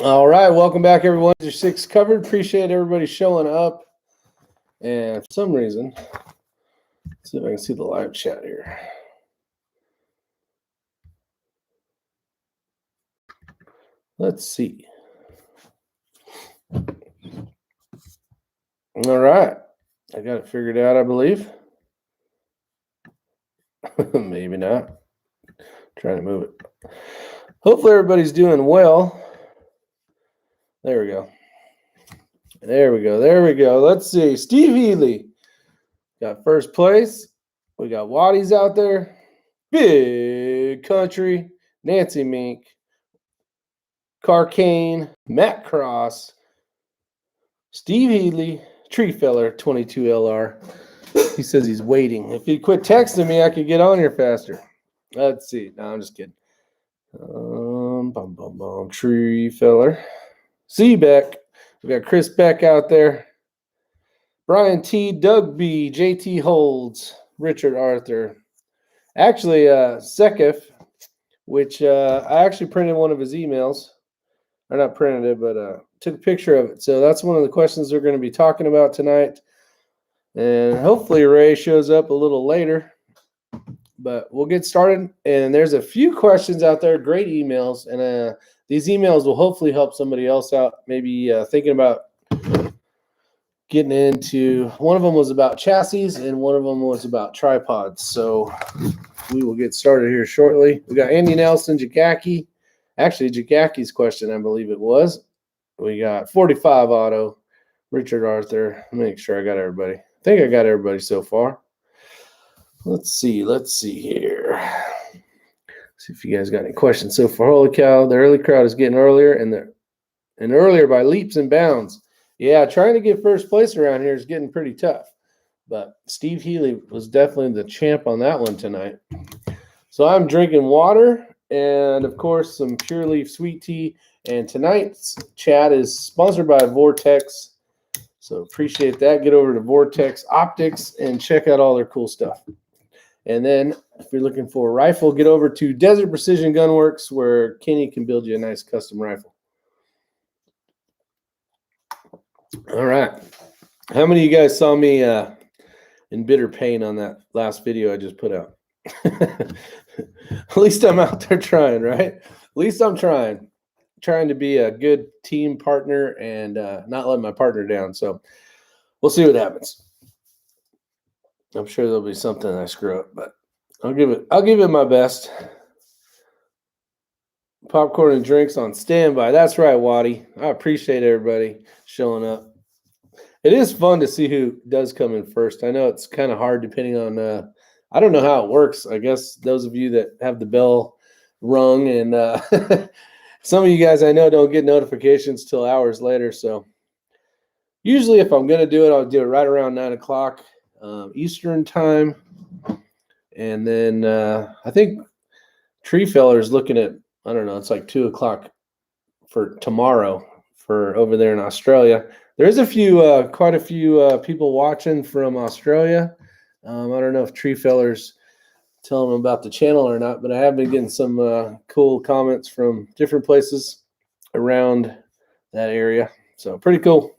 All right, welcome back, everyone. Your six covered. Appreciate everybody showing up. And for some reason, let's see if I can see the live chat here. Let's see. All right, I got it figured out, I believe. Maybe not. Trying to move it. Hopefully, everybody's doing well. There we go. There we go. There we go. Let's see. Steve Healy got first place. We got Waddies out there. Big Country. Nancy Mink. Carcane. Matt Cross. Steve Healy. Tree Feller 22LR. He says he's waiting. If he quit texting me, I could get on here faster. Let's see. No, I'm just kidding. Tree Feller. Beck. We got Chris Beck out there. Brian T. Doug B. JT Holds. Richard Arthur. Actually, Sekif, which I actually printed one of his emails. Or not printed it, but took a picture of it. So that's one of the questions they're going to be talking about tonight. And hopefully Ray shows up a little later. But we'll get started. And there's a few questions out there, great emails. And these emails will hopefully help somebody else out, maybe thinking about getting into. One of them was about chassis, and one of them was about tripods. So we will get started here shortly. We got Andy Nelson, Jagaki. Actually, Jagaki's question, I believe it was. We got 45 Auto, Richard Arthur. Make sure I got everybody. I think I got everybody so far. Let's see here. See if you guys got any questions so far. Holy cow, the early crowd is getting earlier and earlier by leaps and bounds. Yeah, trying to get first place around here is getting pretty tough. But Steve Healy was definitely the champ on that one tonight. So I'm drinking water and, of course, some Pure Leaf sweet tea. And tonight's chat is sponsored by Vortex. So appreciate that. Get over to Vortex Optics and check out all their cool stuff. And then if you're looking for a rifle, get over to Desert Precision Gunworks where Kenny can build you a nice custom rifle. All right. How many of you guys saw me in bitter pain on that last video I just put out? At least I'm out there trying, right? At least I'm trying to be a good team partner and not let my partner down. So we'll see what happens. I'm sure there'll be something I screw up, but I'll give it my best. Popcorn and drinks on standby. That's right, Waddy. I appreciate everybody showing up. It is fun to see who does come in first. I know it's kind of hard depending on I don't know how it works. I guess those of you that have the bell rung and some of you guys I know don't get notifications till hours later. So usually if I'm going to do it, I'll do it right around 9 o'clock Eastern time. And then I think Tree Feller is looking at, I don't know, it's like 2 o'clock for tomorrow for over there in Australia. There's quite a few people watching from Australia. I don't know if Tree Feller's telling them about the channel or not, but I have been getting some cool comments from different places around that area. So pretty cool.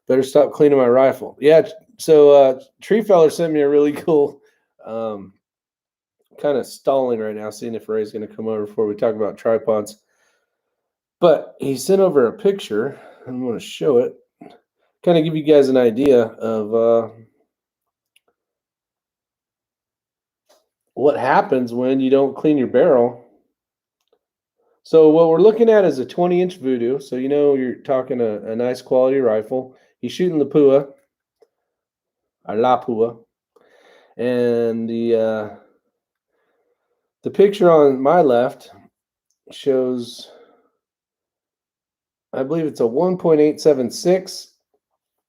Better stop cleaning my rifle. Yeah, so Tree Feller sent me a really cool kind of stalling right now, seeing if Ray's going to come over before we talk about tripods. But he sent over a picture. I'm going to show it. Kind of give you guys an idea of what happens when you don't clean your barrel. So what we're looking at is a 20-inch Voodoo. So you know you're talking a nice quality rifle. He's shooting La Pua. And the picture on my left shows, I believe it's a 1.876.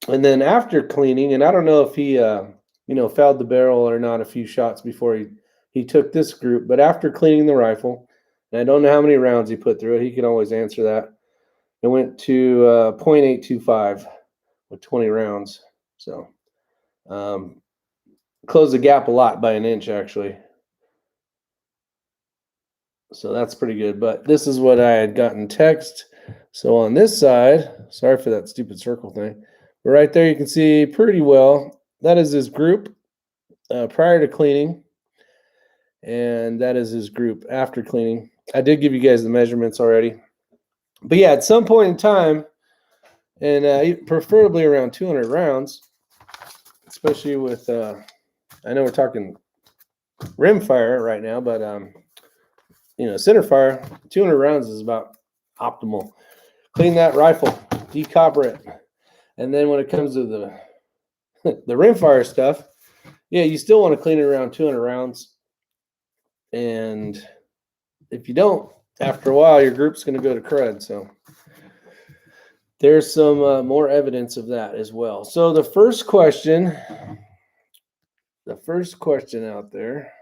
And then after cleaning, and I don't know if he fouled the barrel or not a few shots before he took this group, but after cleaning the rifle, and I don't know how many rounds he put through it, he can always answer that. It went to 0.825 with 20 rounds. So closed the gap a lot by an inch, actually. So that's pretty good. But this is what I had gotten text So on this side, sorry for that stupid circle thing, but right there you can see pretty well. That is his group prior to cleaning, and that is his group after cleaning. I did give you guys the measurements already. But yeah, at some point in time, and preferably around 200 rounds, especially with, I know we're talking rimfire right now, but, center fire, 200 rounds is about optimal. Clean that rifle, decopper it. And then when it comes to the rimfire stuff, yeah, you still want to clean it around 200 rounds. And if you don't, after a while, your group's going to go to crud. So there's some more evidence of that as well. So the first question out there,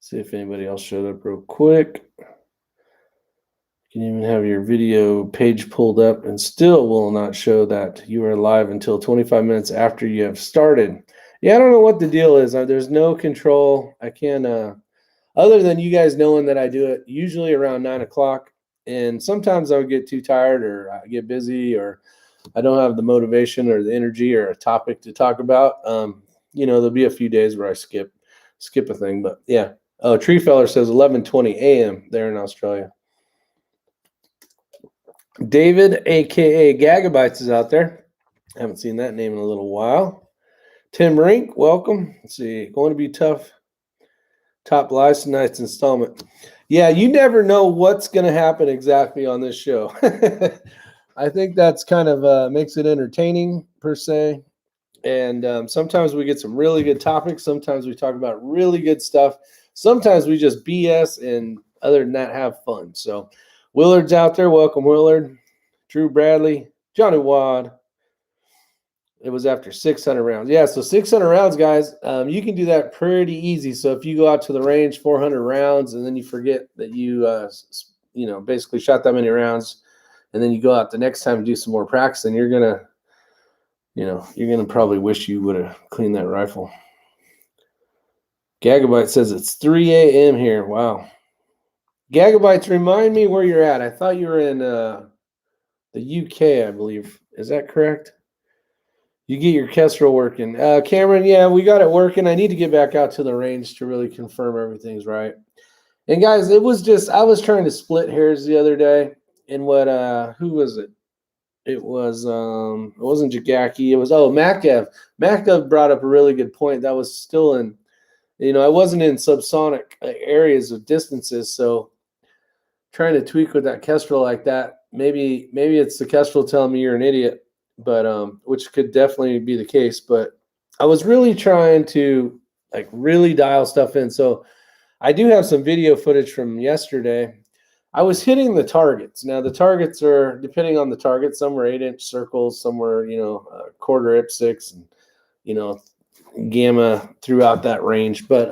see if anybody else showed up real quick. You can even have your video page pulled up and still will not show that you are live until 25 minutes after you have started. Yeah, I don't know what the deal is. There's no control. I can't, other than you guys knowing that I do it usually around 9 o'clock. And sometimes I would get too tired, or I get busy, or I don't have the motivation or the energy or a topic to talk about. There'll be a few days where I skip a thing. But yeah. Oh, Tree Feller says 11:20 a.m. there in Australia. David, a.k.a. Gagabytes, is out there. I haven't seen that name in a little while. Tim Rink, welcome. Let's see. Going to be tough. Top lies tonight's installment. Yeah, you never know what's going to happen exactly on this show. I think that's kind of makes it entertaining, per se. And sometimes we get some really good topics. Sometimes we talk about really good stuff. Sometimes we just BS, and other than that, have fun. So Willard's out there. Welcome, Willard. Drew Bradley. Johnny Wad. It was after 600 rounds. Yeah, so 600 rounds, guys, you can do that pretty easy. So if you go out to the range 400 rounds and then you forget that you, basically shot that many rounds, and then you go out the next time to do some more practice, and you're going to probably wish you would have cleaned that rifle. Gagabyte says it's 3 a.m. here. Wow. Gagabytes, remind me where you're at. I thought you were in the UK, I believe. Is that correct? You get your Kestrel working. Cameron, yeah, we got it working. I need to get back out to the range to really confirm everything's right. And guys, it was just, I was trying to split hairs the other day. And who was it? It wasn't Jagaki. It was, Makev. Makev brought up a really good point. That was still in, I wasn't in subsonic areas of distances. So trying to tweak with that Kestrel like that, maybe it's the Kestrel telling me you're an idiot. But which could definitely be the case. But I was really trying to really dial stuff in. So I do have some video footage from yesterday. I was hitting the targets. Now the targets are, depending on the target, some were 8-inch circles, some were quarter IPSC, and gamma throughout that range. But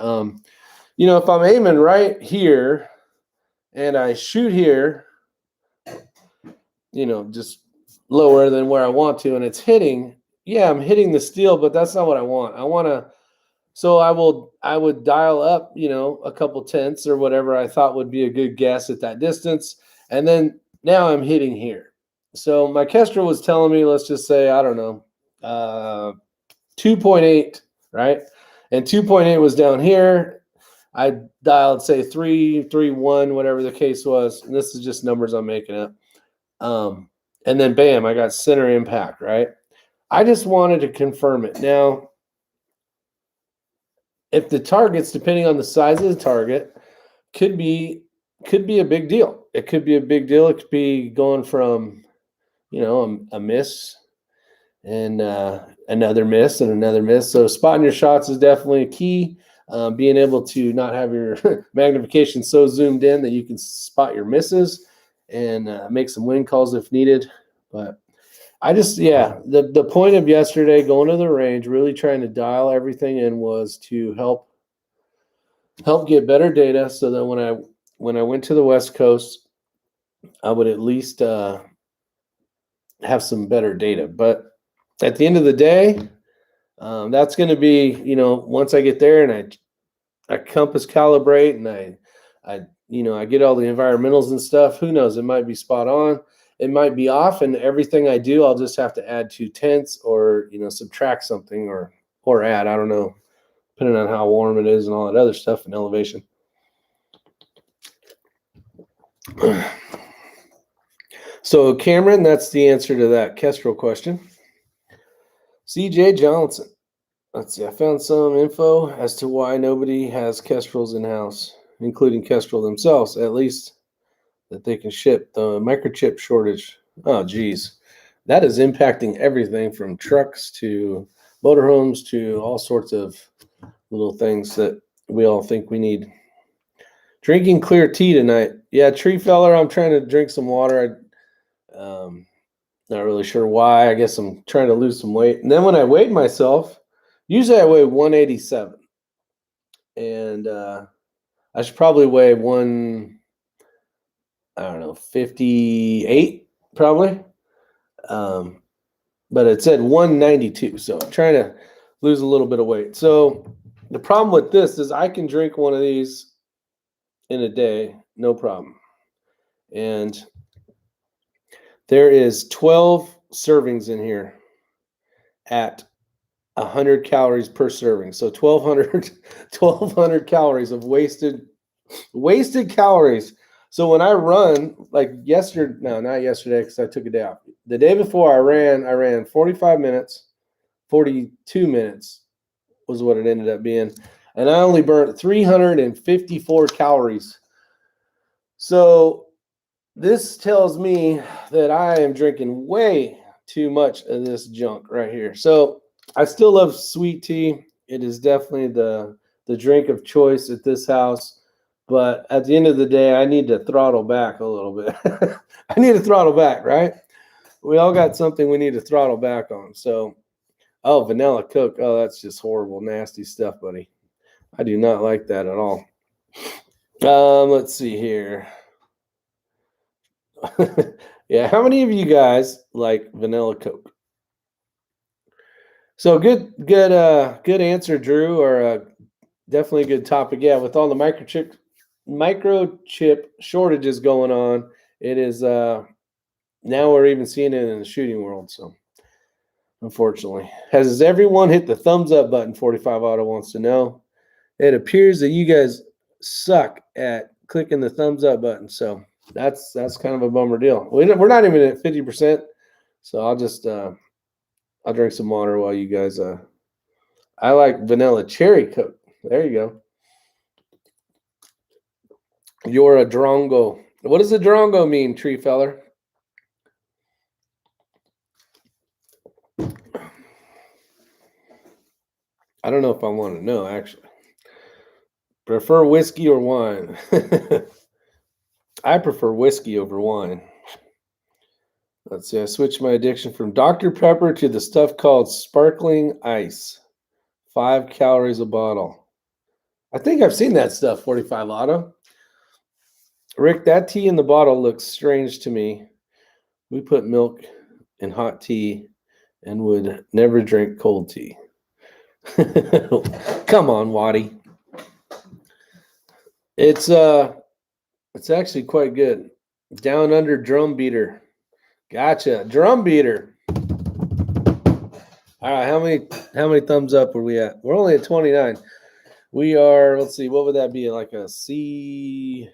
if I'm aiming right here and I shoot here, just lower than where I want to, and it's hitting, I'm hitting the steel, but that's not what I want. So I would dial up, a couple tenths or whatever I thought would be a good guess at that distance. And then now I'm hitting here. So my Kestrel was telling me, let's just say, I don't know, 2.8, right? And 2.8 was down here. I dialed, say, 3.1, whatever the case was. And this is just numbers I'm making up. And then, bam, I got center impact, right? I just wanted to confirm it. Now, if the targets, depending on the size of the target, could be a big deal. It could be a big deal. It could be going from, a miss and another miss and another miss. So spotting your shots is definitely a key. Being able to not have your magnification so zoomed in that you can spot your misses and make some wind calls if needed. But I just, the point of yesterday, going to the range, really trying to dial everything in, was to help get better data, so that when I went to the West Coast, I would at least have some better data. But at the end of the day, that's going to be, once I get there and I compass calibrate and I I get all the environmentals and stuff. Who knows? It might be spot on. It might be off, and everything I do, I'll just have to add 2/10 or, subtract something or add. I don't know, depending on how warm it is and all that other stuff and elevation. So, Cameron, that's the answer to that Kestrel question. CJ Johnson. Let's see. I found some info as to why nobody has Kestrels in-house, including Kestrel themselves, at least that they can ship. The microchip shortage. Oh, geez. That is impacting everything from trucks to motorhomes to all sorts of little things that we all think we need. Drinking clear tea tonight. Yeah, Tree Feller, I'm trying to drink some water. Not really sure why. I guess I'm trying to lose some weight. And then when I weighed myself, usually I weigh 187. And I should probably weigh 58 probably. But it said 192. So I'm trying to lose a little bit of weight. So the problem with this is I can drink one of these in a day, no problem. And there is 12 servings in here at 100 calories per serving. So 1,200 calories of wasted calories. So when I run, like yesterday, no, not yesterday because I took a day off. The day before I ran 45 minutes, 42 minutes was what it ended up being. And I only burnt 354 calories. So this tells me that I am drinking way too much of this junk right here. So I still love sweet tea. It is definitely the drink of choice at this house. But at the end of the day, I need to throttle back a little bit. I need to throttle back, right? We all got something we need to throttle back on. So, vanilla Coke. Oh, that's just horrible, nasty stuff, buddy. I do not like that at all. Let's see here. Yeah, how many of you guys like vanilla Coke? So good answer, Drew, or definitely a good topic. Yeah, with all the microchip shortages going on, it is now we're even seeing it in the shooting world. So unfortunately, has everyone hit the thumbs up button? 45 Auto wants to know. It appears that you guys suck at clicking the thumbs up button. So that's kind of a bummer deal. We're not even at 50%. So I'll just I'll drink some water while you guys I like vanilla cherry Coke. There you go. You're a drongo. What does a drongo mean, Tree Feller? I don't know if I want to know, actually. Prefer whiskey or wine? I prefer whiskey over wine. Let's see. I switched my addiction from Dr. Pepper to the stuff called sparkling ice. 5 calories a bottle. I think I've seen that stuff, 45 Auto. Rick, that tea in the bottle looks strange to me. We put milk in hot tea and would never drink cold tea. Come on, Waddy. It's actually quite good. Down under drum beater. Gotcha. Drum beater. All right, how many thumbs up are we at? We're only at 29. We are, let's see, what would that be? Like a C?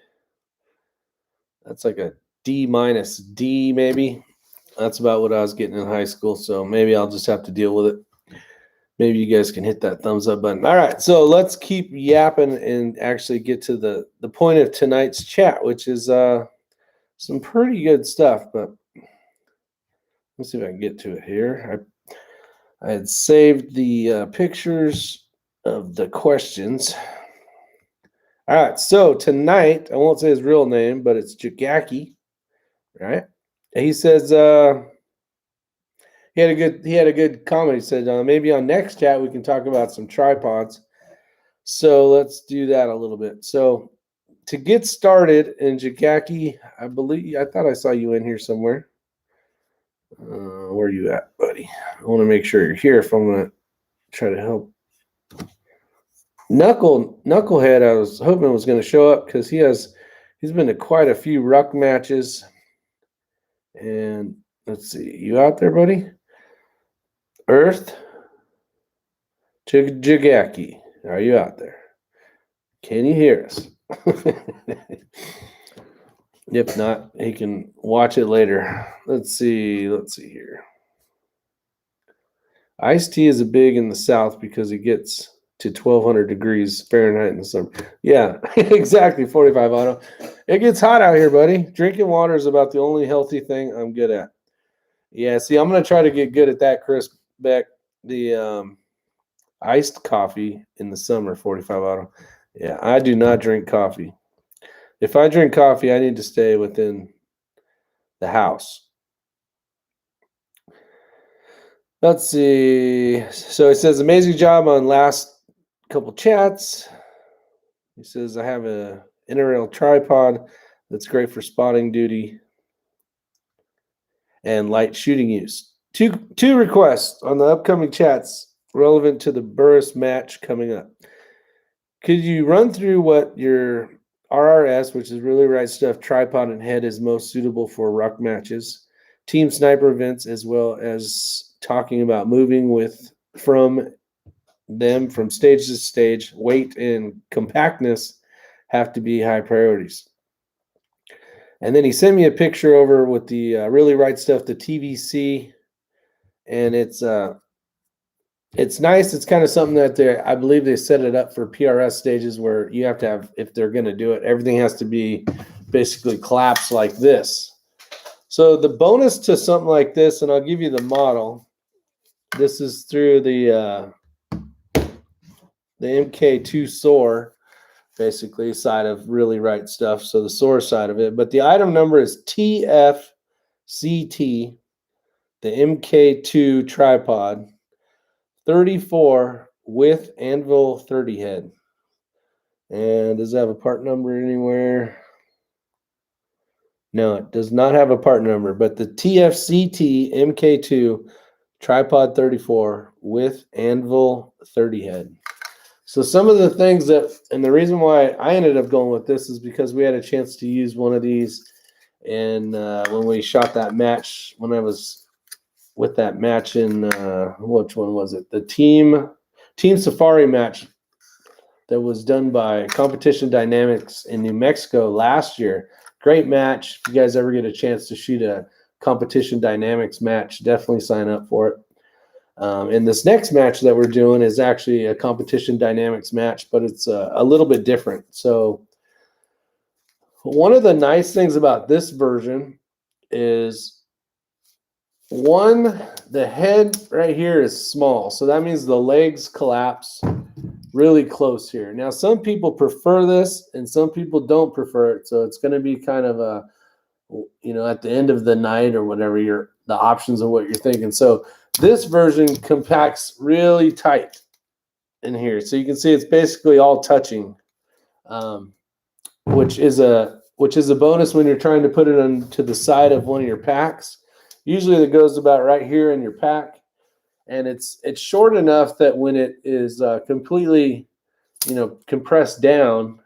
That's like a D minus D, maybe. That's about what I was getting in high school, so maybe I'll just have to deal with it. Maybe you guys can hit that thumbs up button. All right, so let's keep yapping and actually get to the point of tonight's chat, which is some pretty good stuff, but let's see if I can get to it here. I had saved the pictures of the questions. All right, so tonight, I won't say his real name, but it's Jagaki, right? And he says he had a good comment. He said maybe on next chat we can talk about some tripods. So let's do that a little bit. So to get started, and Jagaki, I thought I saw you in here somewhere. Where are you at, buddy? I want to make sure you're here if I'm going to try to help. Knucklehead, I was hoping was going to show up because he has He's been to quite a few ruck matches. And let's see, you out there, buddy? Earth Jigaki, are you out there? Can you hear us? If not, he can watch it later. Let's see here. Iced tea is a big in the South because it gets to 1,200 degrees Fahrenheit in the summer. Yeah, exactly, 45 Auto. It gets hot out here, buddy. Drinking water is about the only healthy thing I'm good at. Yeah, see, I'm going to try to get good at that, Chris Beck. The iced coffee in the summer, 45 Auto. Yeah, I do not drink coffee. If I drink coffee, I need to stay within the house. Let's see. So it says, amazing job on last couple chats. He says, I have a inner-rail tripod that's great for spotting duty and light shooting use. Two requests on the upcoming chats relevant to the Burris match coming up. Could you run through what your RRS, which is really right stuff, tripod and head, is most suitable for ruck matches, team sniper events, as well as talking about moving from stage to stage? Weight and compactness have to be high priorities. And then he sent me a picture over with the really right stuff, the TVC, and it's nice. It's kind of something that I believe they set it up for PRS stages where you have to have, if they're going to do it, everything has to be basically collapsed like this. So the bonus to something like this, and I'll give you the model. This is through the MK2 SOAR, basically, side of really right stuff. So the SOAR side of it. But the item number is TFCT, the MK2 tripod, 34 with anvil 30 head. And does it have a part number anywhere? No, it does not have a part number, but the TFCT MK2 tripod 34 with anvil 30 head. So some of the things and the reason why I ended up going with this is because we had a chance to use one of these, and when we shot that match, when I was with that match in which one was it? The team safari match that was done by Competition Dynamics in New Mexico last year. Great match. If you guys ever get a chance to shoot a Competition Dynamics match, definitely sign up for it. And this next match that we're doing is actually a Competition Dynamics match, but it's a little bit different. So one of the nice things about this version is, the head right here is small. So that means the legs collapse really close here. Now, some people prefer this and some people don't prefer it. So it's going to be kind of at the end of the night or whatever, the options of what you're thinking. So this version compacts really tight in here. So you can see it's basically all touching, which is a bonus when you're trying to put it onto the side of one of your packs. Usually it goes about right here in your pack, and it's short enough that when it is completely, compressed down,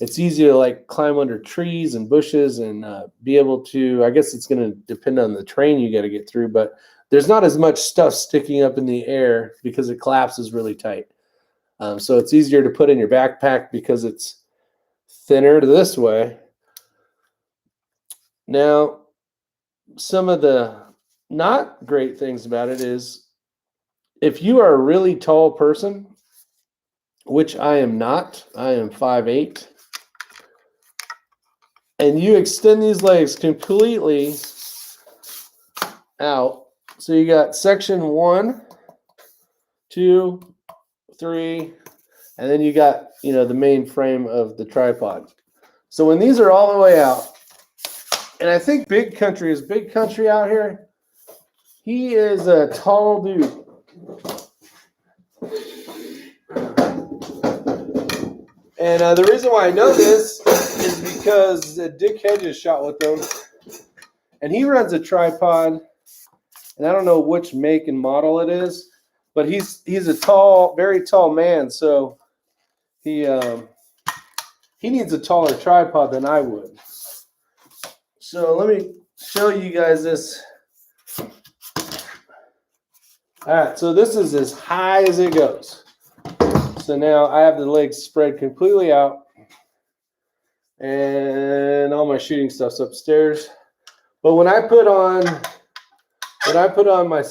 it's easy to like climb under trees and bushes and be able to, I guess it's going to depend on the terrain you got to get through, but there's not as much stuff sticking up in the air because it collapses really tight. So it's easier to put in your backpack because it's thinner this way. Now, some of the not great things about it is, if you are a really tall person, which I am not, I am 5'8", and you extend these legs completely out. So you got section 1, 2, 3, and then you got, the main frame of the tripod. So when these are all the way out, and I think Big Country out here. He is a tall dude. And the reason why I know this is because Dick Hedges shot with them. And he runs a tripod. And I don't know which make and model it is. But he's a tall, very tall man. So he he needs a taller tripod than I would. So let me show you guys this. All right, so this is as high as it goes. So now I have the legs spread completely out, and all my shooting stuff's upstairs. But when I put on my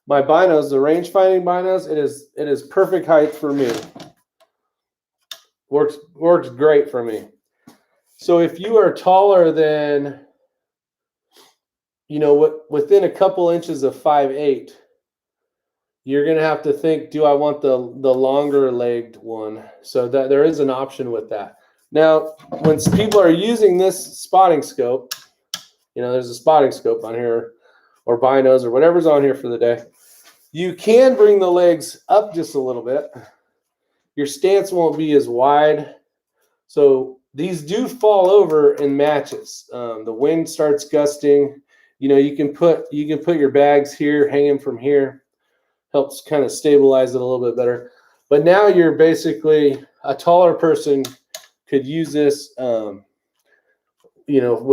binos, the range finding binos, it is perfect height for me. Works great for me. So if you are taller than, within a couple inches of 5'8", you're gonna have to think, do I want the longer legged one? So that there is an option with that. Now, when people are using this spotting scope, there's a spotting scope on here, or binos, or whatever's on here for the day. You can bring the legs up just a little bit. Your stance won't be as wide. So these do fall over in matches. The wind starts gusting. You can put your bags here, hanging from here. Helps kind of stabilize it a little bit better. But now you're basically, a taller person could use this, with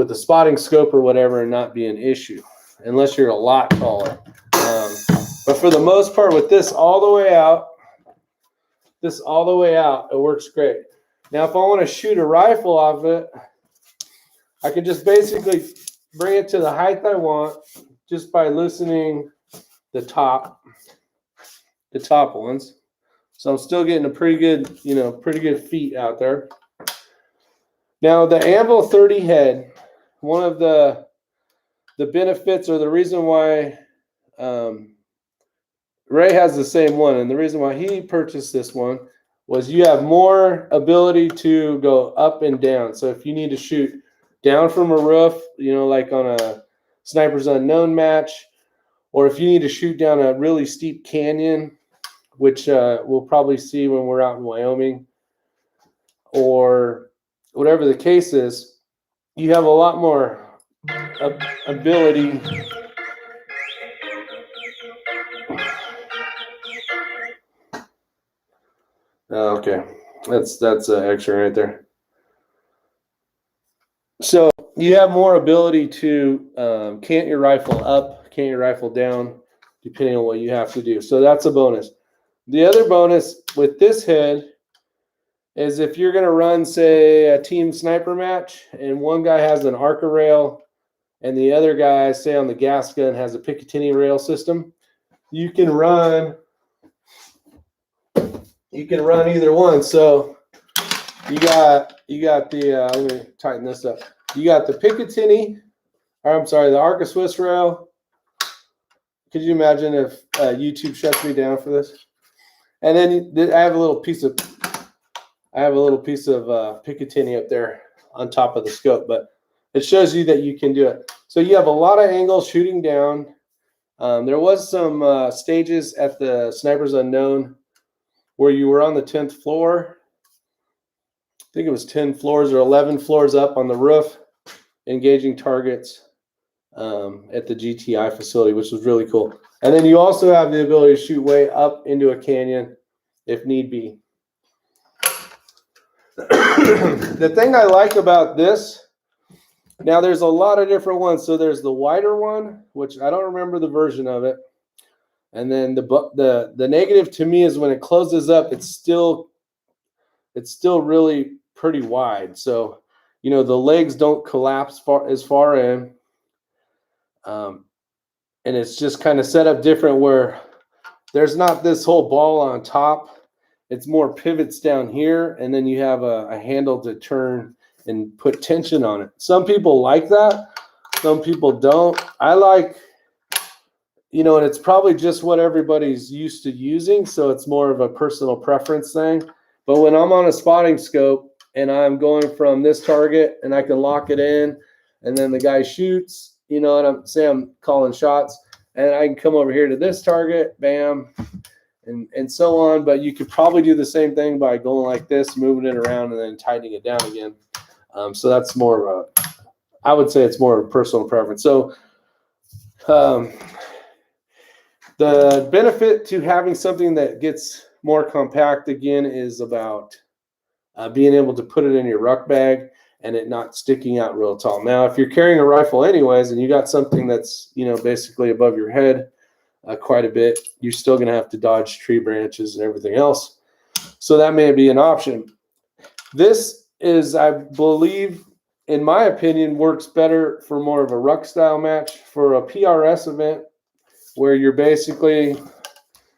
the spotting scope or whatever, and not be an issue, unless you're a lot taller. But for the most part, with this all the way out, it works great. Now, if I want to shoot a rifle off it, I can just basically bring it to the height I want just by loosening the top ones. So I'm still getting a pretty good feet out there. Now, the Anvil 30 head, one of the benefits, or the reason why Ray has the same one, and the reason why he purchased this one, was you have more ability to go up and down. So if you need to shoot down from a roof, like on a Sniper's Unknown match, or if you need to shoot down a really steep canyon, which we'll probably see when we're out in Wyoming, or whatever the case is, you have a lot more ability. Okay, that's an X-ray right there. So you have more ability to cant your rifle up, cant your rifle down, depending on what you have to do. So that's a bonus. The other bonus with this head is if you're going to run, say, a team sniper match, and one guy has an Arca rail, and the other guy, say on the gas gun, has a Picatinny rail system, you can run either one. So you got the let me tighten this up. You got the Picatinny, or I'm sorry, the Arca Swiss rail. Could you imagine if YouTube shuts me down for this? And then I have a little piece of Picatinny up there on top of the scope, but it shows you that you can do it. So you have a lot of angles shooting down. There was some stages at the Sniper's Unknown where you were on the 10th floor. I think it was 10 floors or 11 floors up on the roof, engaging targets at the GTI facility, which was really cool. And then you also have the ability to shoot way up into a canyon if need be. The thing I like about this, now there's a lot of different ones. So there's the wider one, which I don't remember the version of it. And then the negative to me is when it closes up, it's still really pretty wide. So, the legs don't collapse as far in. And it's just kind of set up different where there's not this whole ball on top. It's more pivots down here, and then you have a handle to turn and put tension on it. Some people like that. Some people don't. I like, and it's probably just what everybody's used to using, so it's more of a personal preference thing. But when I'm on a spotting scope and I'm going from this target and I can lock it in, and then the guy shoots, and I'm calling shots, and I can come over here to this target, bam, and so on. But you could probably do the same thing by going like this, moving it around, and then tightening it down again. So that's more of I would say it's more of a personal preference. So the benefit to having something that gets more compact again is about being able to put it in your ruck bag and it not sticking out real tall. Now, if you're carrying a rifle anyways and you got something that's, you know, basically above your head quite a bit, you're still going to have to dodge tree branches and everything else. So that may be an option. This is, I believe, in my opinion, works better for more of a ruck style match. For a PRS event where you're basically,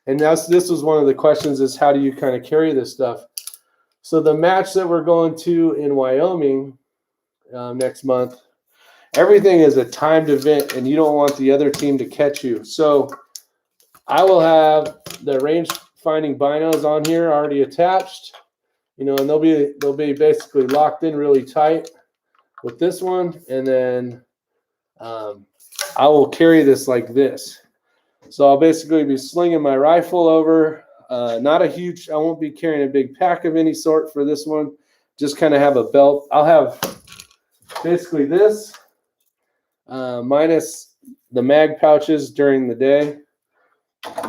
and this was one of the questions, is how do you kind of carry this stuff? So the match that we're going to in Wyoming next month, everything is a timed event and you don't want the other team to catch you. So I will have the range finding binos on here already attached, you know, and they'll be basically locked in really tight with this one. And then I will carry this like this. So I'll basically be slinging my rifle over. Not a huge, I won't be carrying a big pack of any sort for this one. Just kind of have a belt. I'll have basically this minus the mag pouches during the day,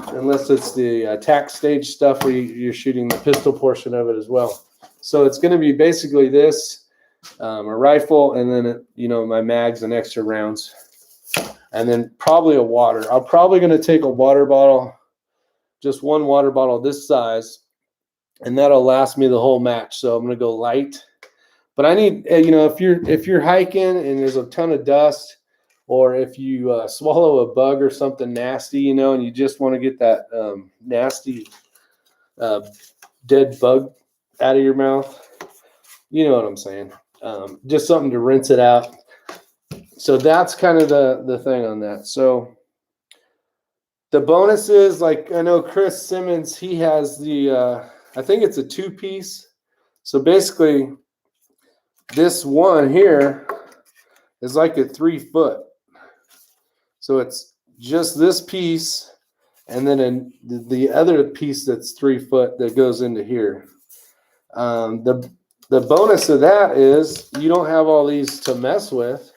unless it's the attack stage stuff where you're shooting the pistol portion of it as well. So it's going to be basically this, a rifle, and then, you know, my mags and extra rounds. And then probably a water. I'm probably going to take a water bottle, just one water bottle this size, and that'll last me the whole match. So I'm going to go light. But I need, you know, if you're hiking and there's a ton of dust, or if you swallow a bug or something nasty, you know, and you just want to get that nasty dead bug out of your mouth, you know what I'm saying? Just something to rinse it out. So that's kind of the thing on that. So the bonuses, like I know Chris Simmons, he has the, I think it's a 2-piece. So basically this one here is like a 3-foot. So it's just this piece and then the other piece that's 3 foot that goes into here. The bonus of that is you don't have all these to mess with,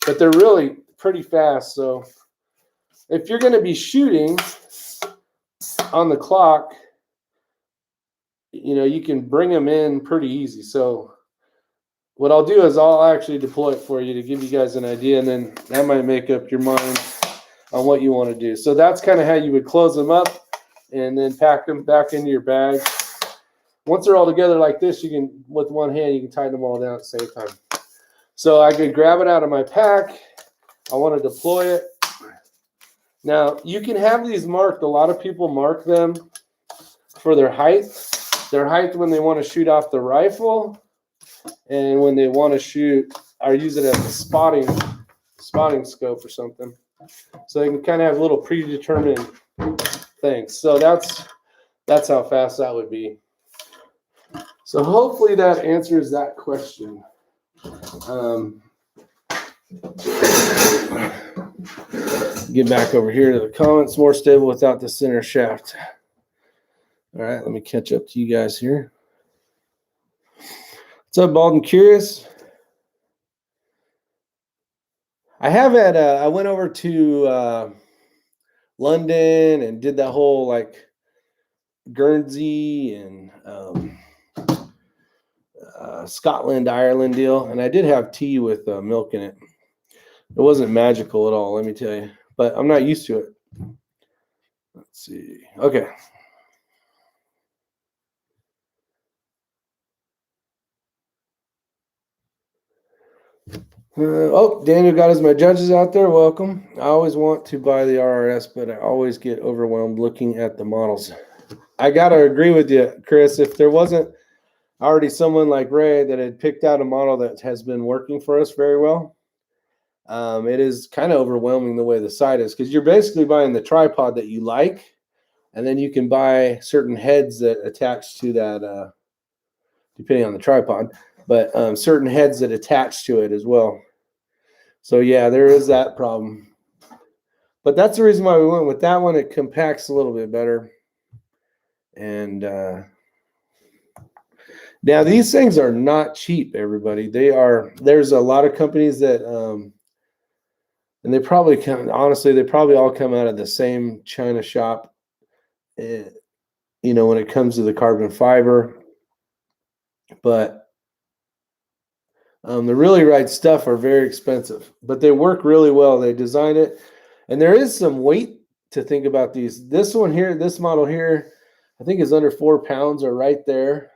but they're really pretty fast. So if you're going to be shooting on the clock, you know, you can bring them in pretty easy. So what I'll do is I'll actually deploy it for you to give you guys an idea, and then that might make up your mind on what you want to do. So that's kind of how you would close them up and then pack them back into your bag. Once they're all together like this, you can, with one hand, you can tie them all down at the same time. So I could grab it out of my pack. I want to deploy it. Now, you can have these marked. A lot of people mark them for their height. Their height when they want to shoot off the rifle, and when they want to shoot or use it as a spotting scope or something. So they can kind of have little predetermined things. So that's how fast that would be. So hopefully that answers that question. Get back over here to the comments. More stable without the center shaft. All right, let me catch up to you guys here. What's up, Bald and Curious? I have had I went over to London and did that whole like Guernsey and Scotland, Ireland deal, and I did have tea with milk in it. It wasn't magical at all, let me tell you, but I'm not used to it. Let's see. Okay. Oh, Daniel got his my judges out there. Welcome. I always want to buy the RRS, but I always get overwhelmed looking at the models. I got to agree with you, Chris. If there wasn't already someone like Ray that had picked out a model that has been working for us very well, it is kind of overwhelming the way the sight is, because you're basically buying the tripod that you like, and then you can buy certain heads that attach to that, depending on the tripod, but certain heads that attach to it as well. So yeah, there is that problem. But that's the reason why we went with that one. It compacts a little bit better. And now these things are not cheap, everybody. There's a lot of companies that, and they probably come, honestly, they probably all come out of the same China shop, you know, when it comes to the carbon fiber. But the Really Right stuff are very expensive, but they work really well. They design it, and there is some weight to think about these. This one here, this model here, I think is under 4 pounds or right there.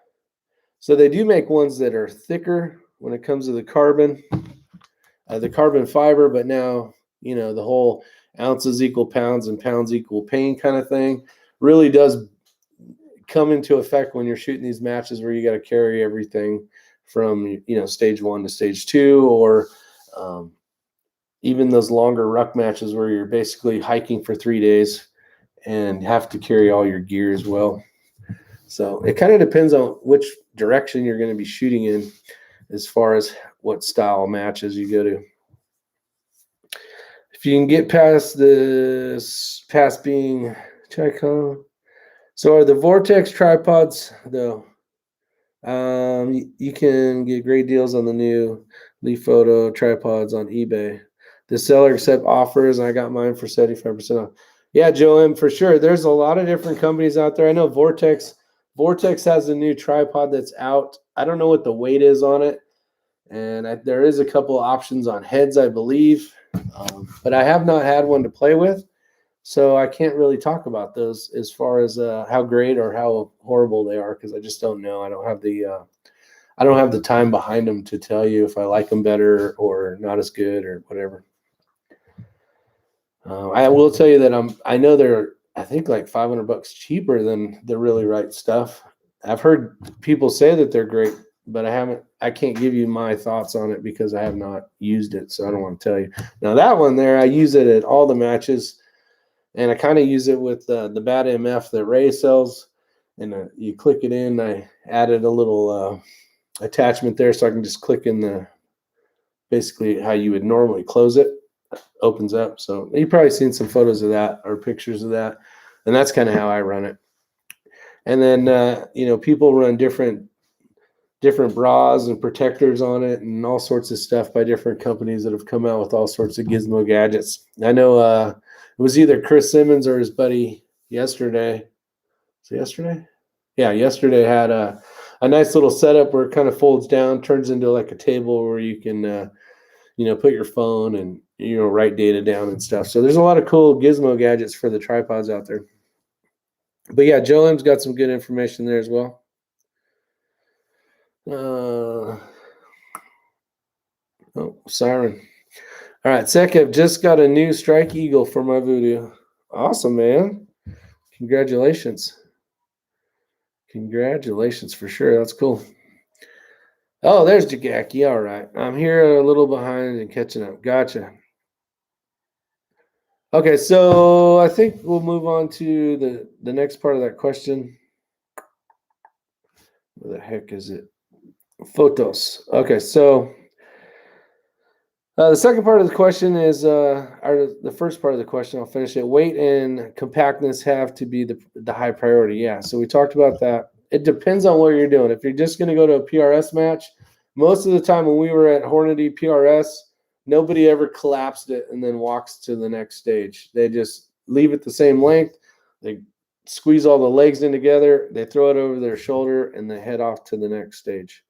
So they do make ones that are thicker when it comes to the carbon fiber, but now, you know, the whole ounces equal pounds and pounds equal pain kind of thing really does come into effect when you're shooting these matches where you got to carry everything from, you know, stage 1 to stage 2, or even those longer ruck matches where you're basically hiking for 3 days and have to carry all your gear as well. So it kind of depends on which direction you're going to be shooting in as far as what style matches you go to. If you can get past this, past being Chicon. So are the Vortex tripods, though? You can get great deals on the new Leaf Photo tripods on eBay. The seller accept offers, and I got mine for 75% off. Yeah, Joe, for sure. There's a lot of different companies out there. I know Vortex has a new tripod that's out. I don't know what the weight is on it, and there is a couple of options on heads, I believe, but I have not had one to play with, so I can't really talk about those as far as how great or how horrible they are, because I just don't know. I don't have the time behind them to tell you if I like them better or not as good or whatever. I will tell you that I know they're, I think, like $500 cheaper than the Really Right stuff. I've heard people say that they're great, but I can't give you my thoughts on it because I have not used it, so I don't want to tell you. Now that one there, I use it at all the matches, and I kind of use it with the Bad MF that Ray sells, and you click it in. I added a little attachment there so I can just click in basically how you would normally close it. Opens up. So you've probably seen some photos of that or pictures of that, and that's kind of how I run it. And then you know, people run different bras and protectors on it and all sorts of stuff by different companies that have come out with all sorts of gizmo gadgets. I know it was either Chris Simmons or his buddy yesterday. So yesterday? Yeah, yesterday had a nice little setup where it kind of folds down, turns into like a table where you can you know, put your phone and, you know, write data down and stuff. So there's a lot of cool gizmo gadgets for the tripods out there. But yeah, Joe M's got some good information there as well. Oh, siren. All right, Sekep just got a new Strike Eagle for my Voodoo. Awesome, man. Congratulations. Congratulations for sure. That's cool. Oh, there's Jagaki. All right. I'm here a little behind and catching up. Gotcha. Okay, so I think we'll move on to the next part of that question. Where the heck is it? Photos. Okay, so the second part of the question is, or the first part of the question, I'll finish it. Weight and compactness have to be the high priority. Yeah, so we talked about that. It depends on what you're doing. If you're just going to go to a PRS match, most of the time when we were at Hornady PRS, nobody ever collapsed it and then walks to the next stage. They just leave it the same length. They squeeze all the legs in together. They throw it over their shoulder and they head off to the next stage.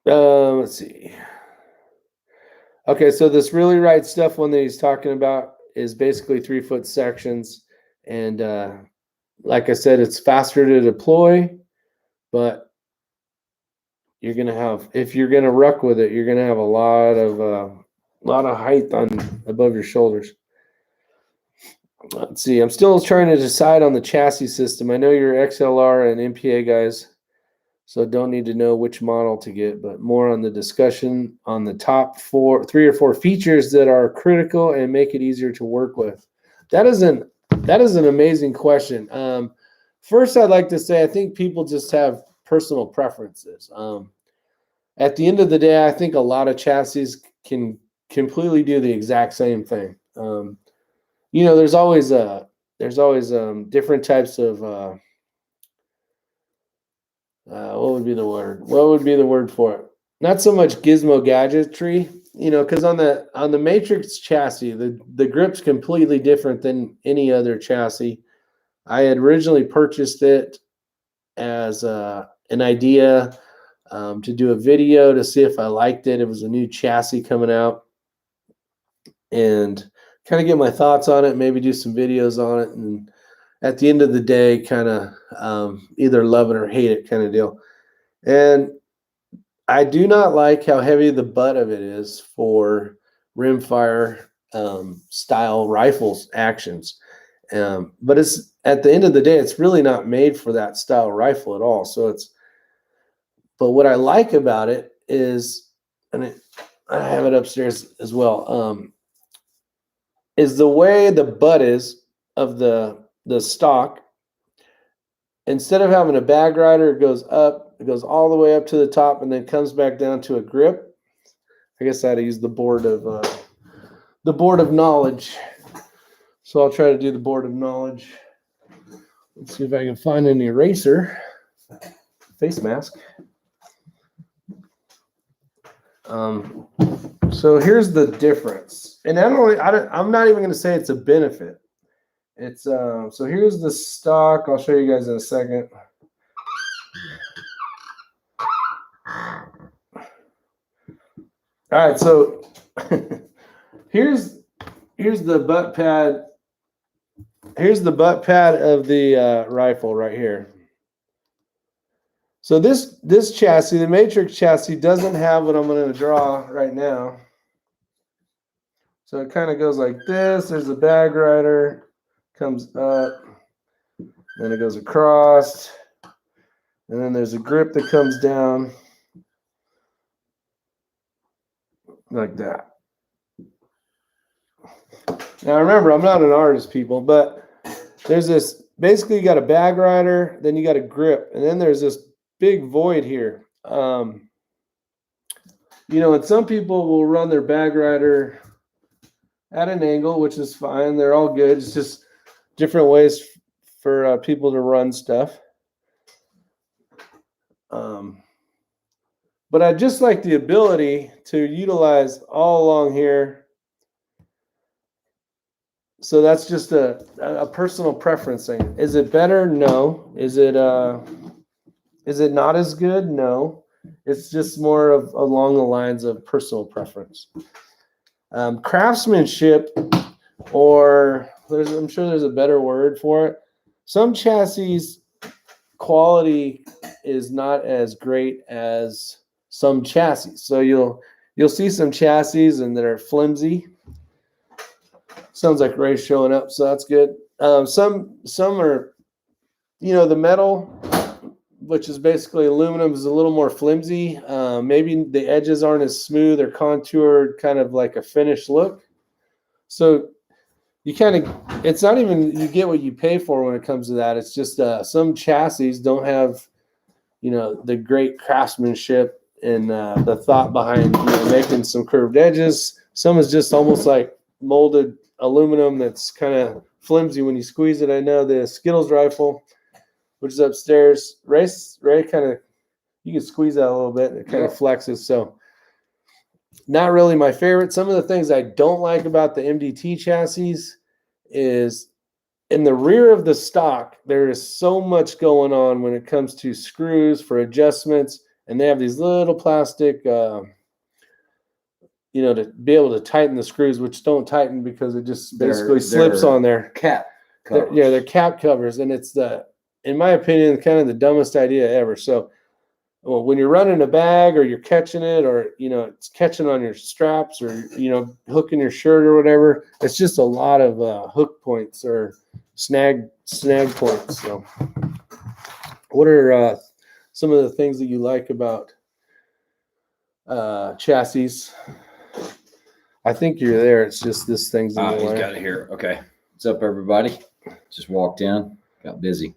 Let's see. Okay, so this Really Right stuff one that he's talking about is basically 3-foot sections. And like I said, it's faster to deploy, but you're going to have, if you're going to ruck with it, you're going to have a lot of height above your shoulders. Let's see. I'm still trying to decide on the chassis system. I know you're XLR and MPA guys, so don't need to know which model to get, but more on the discussion on the top 3 or 4 features that are critical and make it easier to work with. That is an amazing question. First, I'd like to say I think people just have personal preferences. At the end of the day, I think a lot of chassis can completely do the exact same thing. You know, there's always different types of what would be the word? What would be the word for it? Not so much gizmo gadgetry, you know, because on the Matrix chassis, the grip's completely different than any other chassis. I had originally purchased it as an idea to do a video to see if I liked it. It was a new chassis coming out, and kind of get my thoughts on it, maybe do some videos on it, and at the end of the day, kind of either love it or hate it kind of deal. And I do not like how heavy the butt of it is for rimfire style rifles actions. But it's at the end of the day, it's really not made for that style rifle at all. So but what I like about it is, and I have it upstairs as well, is the way the butt is of the stock. Instead of having a bag rider, it goes up, it goes all the way up to the top and then comes back down to a grip. I guess I had to use the board of knowledge. So I'll try to do the board of knowledge. Let's see if I can find an eraser. Face mask. So here's the difference. And I'm not even going to say it's a benefit. It's so here's the stock. I'll show you guys in a second. All right, so here's the butt pad. Here's the butt pad of the rifle right here. So this chassis, the Matrix chassis, doesn't have what I'm going to draw right now. So it kind of goes like this. There's a bag rider, comes up, then it goes across, and then there's a grip that comes down like that. Now remember, I'm not an artist, people, but there's this, basically you got a bag rider, then you got a grip, and then there's this big void here. And some people will run their bag rider at an angle, which is fine. They're all good. It's just different ways for people to run stuff. But I just like the ability to utilize all along here. So that's just a personal preference thing. Is it better? No. Is it not as good? No. It's just more of along the lines of personal preference. Craftsmanship, or I'm sure there's a better word for it. Some chassis quality is not as great as some chassis. So you'll see some chassis and that are flimsy. Sounds like Ray's showing up, so that's good. Some are, the metal, which is basically aluminum, is a little more flimsy. Maybe the edges aren't as smooth or contoured, kind of like a finished look. So it's not even, you get what you pay for when it comes to that. It's just some chassis don't have, the great craftsmanship and the thought behind making some curved edges. Some is just almost like molded aluminum that's kind of flimsy when you squeeze it. I know the Skittles rifle, which is upstairs, Ray kind of, you can squeeze that a little bit and it kind of flexes. So not really my favorite. Some of the things I don't like about the MDT chassis is in the rear of the stock, there is so much going on when it comes to screws for adjustments. And they have these little plastic, to be able to tighten the screws, which don't tighten because it just basically slips on there. Cap covers. They're cap covers. And it's in my opinion, kind of the dumbest idea ever. So when you're running a bag or you're catching it or, it's catching on your straps or, hooking your shirt or whatever, it's just a lot of hook points or snag points. So what are some of the things that you like about chassis? I think you're there. It's just this thing's in the way. He's got it here. Okay. What's up, everybody? Just walked in. Got busy.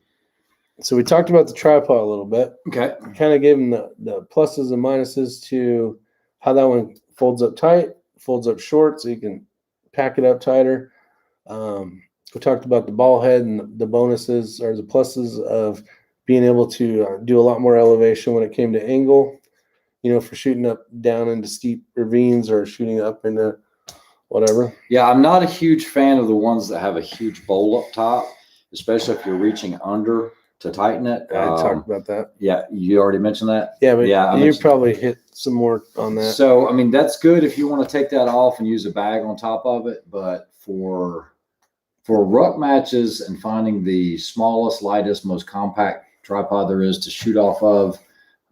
So we talked about the tripod a little bit. Okay. Kind of gave them the pluses and minuses to how that one folds up tight, folds up short, so you can pack it up tighter. We talked about the ball head and the bonuses or the pluses of being able to do a lot more elevation when it came to angle, for shooting up down into steep ravines or shooting up into whatever. Yeah, I'm not a huge fan of the ones that have a huge bowl up top, especially if you're reaching under to tighten it. I talked about that. Yeah, you already mentioned that. Yeah, but yeah, you probably hit some more on that. So I mean, that's good if you want to take that off and use a bag on top of it. But for ruck matches and finding the smallest, lightest, most compact tripod there is to shoot off of,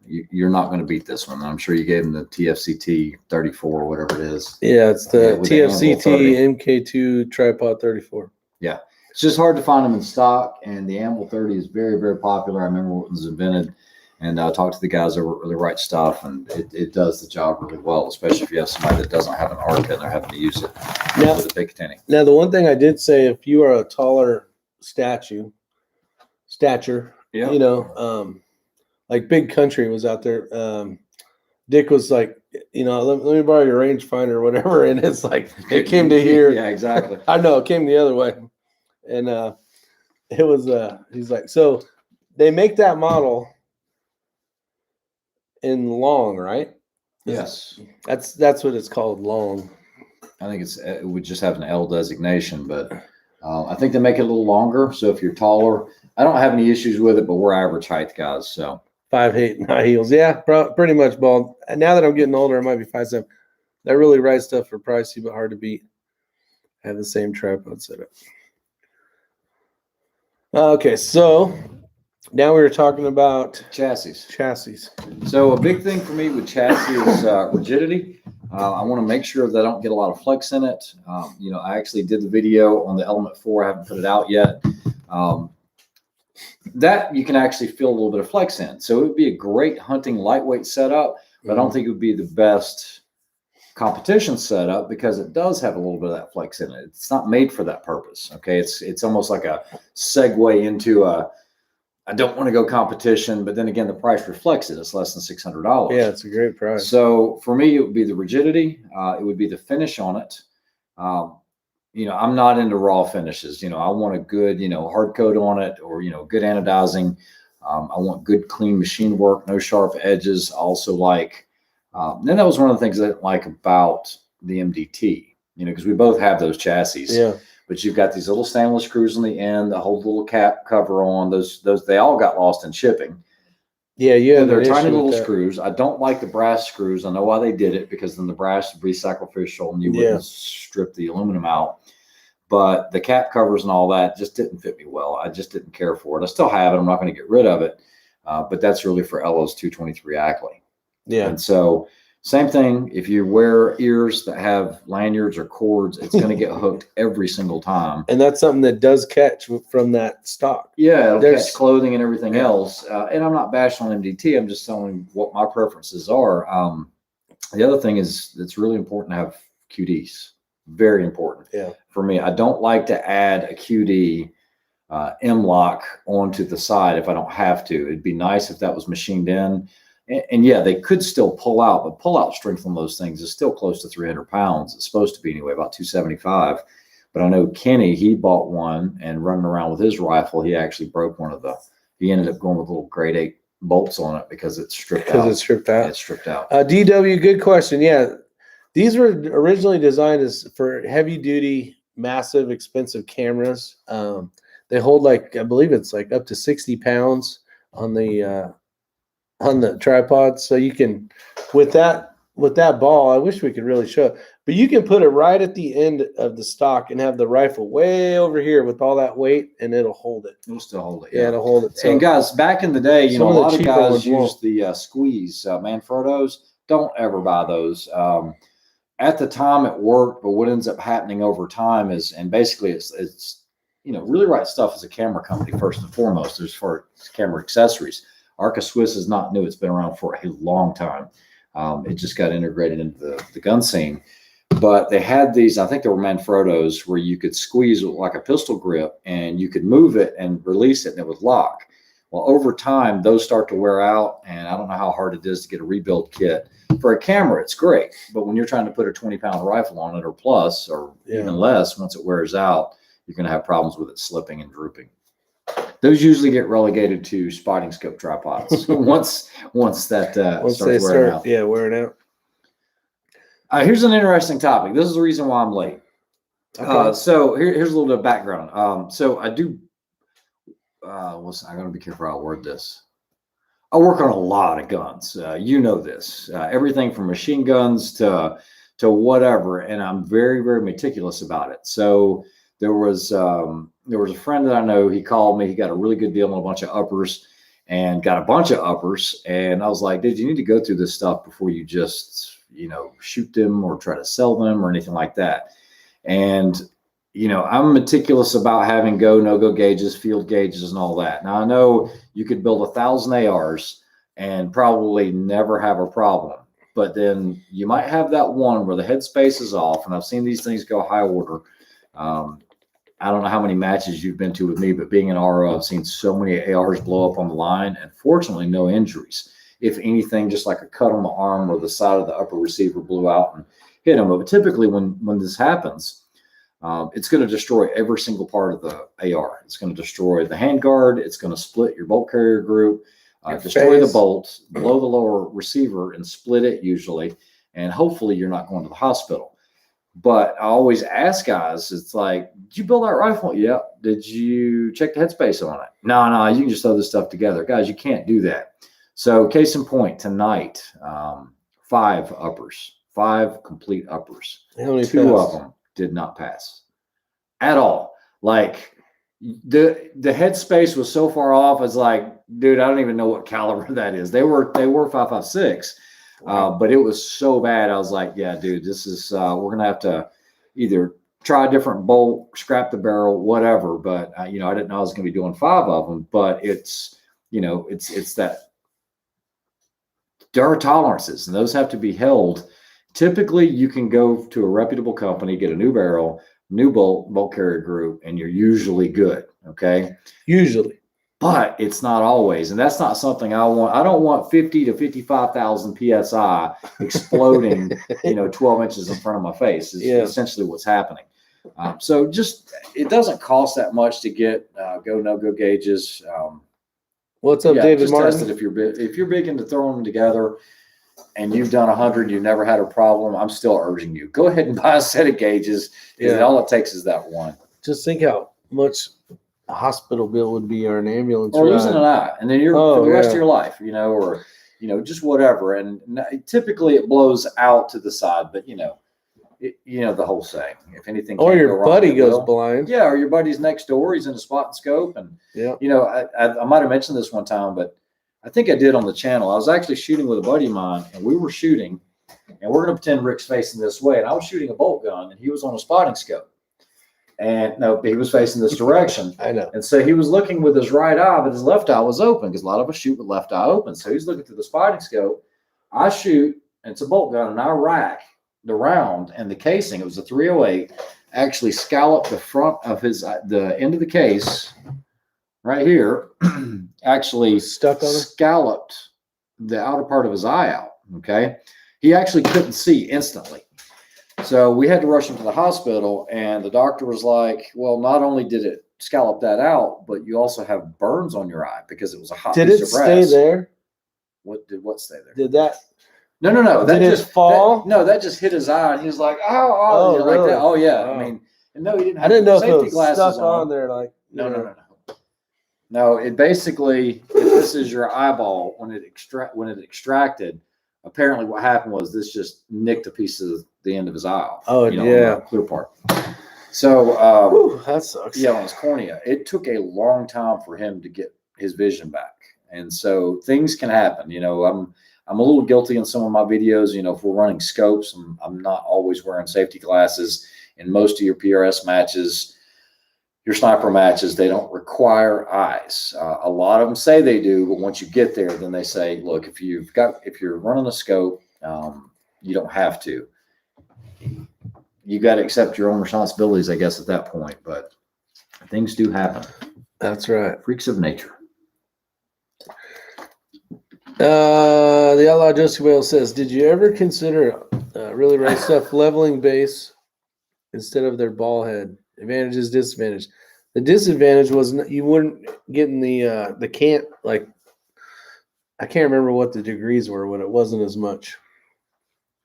you're not going to beat this one. I'm sure you gave them the TFCT 34 or whatever it is. Yeah, it's the TFCT MK2 tripod 34. Yeah, it's just hard to find them in stock, and the Anvil 30 is very, very popular. I remember when it was invented, and I talked to the guys that really write stuff, and it does the job really well, especially if you have somebody that doesn't have an ARCA and they're having to use it with a big tinny. Now, the one thing I did say, if you are a taller stature, yeah. you know, like Big Country was out there. Dick was like, you know, let me borrow your rangefinder or whatever. And it's like, it came to here. Yeah, exactly. I know, it came the other way. And it was, he's like, so they make that model in long, right? Yes. That's what it's called, long. I think it would just have an L designation, but I think they make it a little longer. So if you're taller, I don't have any issues with it, but we're average height guys. So 5'8" high heels. Yeah, pretty much bald. And now that I'm getting older, I might be 5'7". That really right stuff for pricey, but hard to beat. I have the same tripod setup. Okay, so now we were talking about chassis. So a big thing for me with chassis is rigidity. I want to make sure that I don't get a lot of flex in it. You know, I actually did the video on the Element 4. I haven't put it out yet. That you can actually feel a little bit of flex in. So it would be a great hunting lightweight setup, but I don't think it would be the best competition setup because it does have a little bit of that flex in it. It's not made for that purpose. Okay. It's almost like a segue into I don't want to go competition, but then again, the price reflects it. It's less than $600. Yeah, it's a great price. So for me, it would be the rigidity. It would be the finish on it. You know, I'm not into raw finishes. You know, I want a good, you know, hard coat on it or, you know, good anodizing. I want good, clean machine work, no sharp edges. Also like, then that was one of the things I didn't like about the MDT, you know, because we both have those chassis. Yeah. But you've got these little stainless screws on the end, the whole little cap cover on those, they all got lost in shipping. Yeah, yeah. They're tiny little screws. I don't like the brass screws. I know why they did it because then the brass would be sacrificial and you wouldn't strip the aluminum out. But the cap covers and all that just didn't fit me well. I just didn't care for it. I still have it. I'm not going to get rid of it. But that's really for Ella's 223 Ackley. Yeah. And so same thing. If you wear ears that have lanyards or cords, it's going to get hooked every single time. And that's something that does catch from that stock. Yeah, it'll catch clothing and everything else. And I'm not bashing on MDT. I'm just telling what my preferences are. The other thing is it's really important to have QDs. Very important. Yeah. For me, I don't like to add a QD M-lock onto the side if I don't have to. It'd be nice if that was machined in. And yeah, they could still pull out, but pull out strength on those things is still close to 300 pounds. It's supposed to be anyway, about 275. But I know Kenny, he bought one and running around with his rifle, he actually broke one of he ended up going with little grade 8 bolts on it because it's stripped out. It's stripped out. It's stripped out. DW, good question. Yeah. These were originally designed for heavy duty, massive, expensive cameras. They hold like, I believe it's like up to 60 pounds on the tripod. So you can, with that ball, I wish we could really show it, but you can put it right at the end of the stock and have the rifle way over here with all that weight and it'll hold it. It'll still hold it. Yeah, it'll hold it. So, and guys, back in the day, you know, a lot of guys use the squeeze Manfrottos. Don't ever buy those. At the time it worked, but what ends up happening over time is, and basically it's you know, Really Right Stuff is a camera company first and foremost. There's for camera accessories. Arca Swiss is not new. It's been around for a long time. It just got integrated into the gun scene. But they had these, I think they were Manfrottos, where you could squeeze like a pistol grip and you could move it and release it and it would lock. Well, over time, those start to wear out, and I don't know how hard it is to get a rebuild kit. For a camera, it's great. But when you're trying to put a 20-pound rifle on it or plus or even less, once it wears out, you're going to have problems with it slipping and drooping. Those usually get relegated to spotting scope tripods once that starts wearing out. Yeah, wearing out. Here's an interesting topic. This is the reason why I'm late. Okay. So here's a little bit of background. So I do I'm going to be careful how I word this. I work on a lot of guns. You know this. Everything from machine guns to whatever, and I'm very, very meticulous about it. So there was a friend that I know. He called me. He got a really good deal on a bunch of uppers, and got a bunch of uppers. And I was like, dude, you need to go through this stuff before you just shoot them or try to sell them or anything like that. And I'm meticulous about having go, no-go gauges, field gauges, and all that. Now, I know you could build 1,000 ARs and probably never have a problem. But then you might have that one where the headspace is off. And I've seen these things go high order. I don't know how many matches you've been to with me, but being an RO, I've seen so many ARs blow up on the line. And fortunately, no injuries. If anything, just like a cut on the arm or the side of the upper receiver blew out and hit him. But typically when this happens, it's going to destroy every single part of the AR. It's going to destroy the handguard. It's going to split your bolt carrier group, destroy the bolt, blow the lower receiver and split it usually. And hopefully you're not going to the hospital. But I always ask guys, it's like, did you build that rifle? Yeah. Did you check the headspace on it? No, you can just throw this stuff together. Guys, you can't do that. So case in point, tonight, 5 uppers, 5 complete uppers. 2 of them did not pass at all. Like the headspace was so far off. It's like, dude, I don't even know what caliber that is. They were 5.56, but it was so bad. I was like, yeah, dude, this is we're gonna have to either try a different bolt, scrap the barrel, whatever. But I didn't know I was gonna be doing 5 of them. But it's that there are tolerances, and those have to be held. Typically, you can go to a reputable company, get a new barrel, new bolt carrier group, and you're usually good. Okay. Usually. But it's not always. And that's not something I want. I don't want 50 to 55,000 PSI exploding, 12 inches in front of my face is essentially what's happening. So just, it doesn't cost that much to get go, no-go gauges. What's up, David just Martin? test it if you're big into throwing them together. And you've done 100, you've never had a problem, I'm still urging you. Go ahead and buy a set of gauges. And all it takes is that one. Just think how much a hospital bill would be or an ambulance. Or losing an eye. And then you're for the rest of your life, or just whatever. And typically it blows out to the side, but the whole saying. If anything, or your buddy goes blind. Yeah, or your buddy's next door, he's in a spot and scope. And I might have mentioned this one time, but I think I did on the channel. I was actually shooting with a buddy of mine, and we were shooting, and we're going to pretend Rick's facing this way, and I was shooting a bolt gun, and he was on a spotting scope. And no, he was facing this direction. I know. And so he was looking with his right eye, but his left eye was open because a lot of us shoot with left eye open. So he's looking through the spotting scope. I shoot, and it's a bolt gun, and I rack the round and the casing. It was a 308. Actually scalloped the front of the end of the case right here. Actually scalloped the outer part of his eye out. Okay. He actually couldn't see instantly. So we had to rush him to the hospital, and the doctor was like, well, not only did it scallop that out, but you also have burns on your eye because it was a hot piece of brass. Did it stay there? What stay there? Did that? No. Did it fall? That just hit his eye, and he was like, oh, really? like that. Oh, yeah. Oh. I mean, and no, he didn't have I didn't know safety if it was glasses stuck on there. Like, No. No, it basically, if this is your eyeball, when it extracted, apparently what happened was this just nicked a piece of the end of his eye off. Oh, the clear part. So that sucks. Yeah, on his cornea, it took a long time for him to get his vision back, and so things can happen. I'm a little guilty in some of my videos. If we're running scopes, I'm not always wearing safety glasses. In most of your PRS matches, your sniper matches, they don't require eyes. A lot of them say they do, but once you get there, then they say, look, if you're running a scope, you don't have to. You got to accept your own responsibilities, I guess, at that point. But things do happen. That's right. Freaks of nature. The Outlaw Josie Whale says, did you ever consider really right stuff leveling base instead of their ball head? Advantages, disadvantage. The disadvantage was you wouldn't get in the can't, like, I can't remember what the degrees were when it wasn't as much.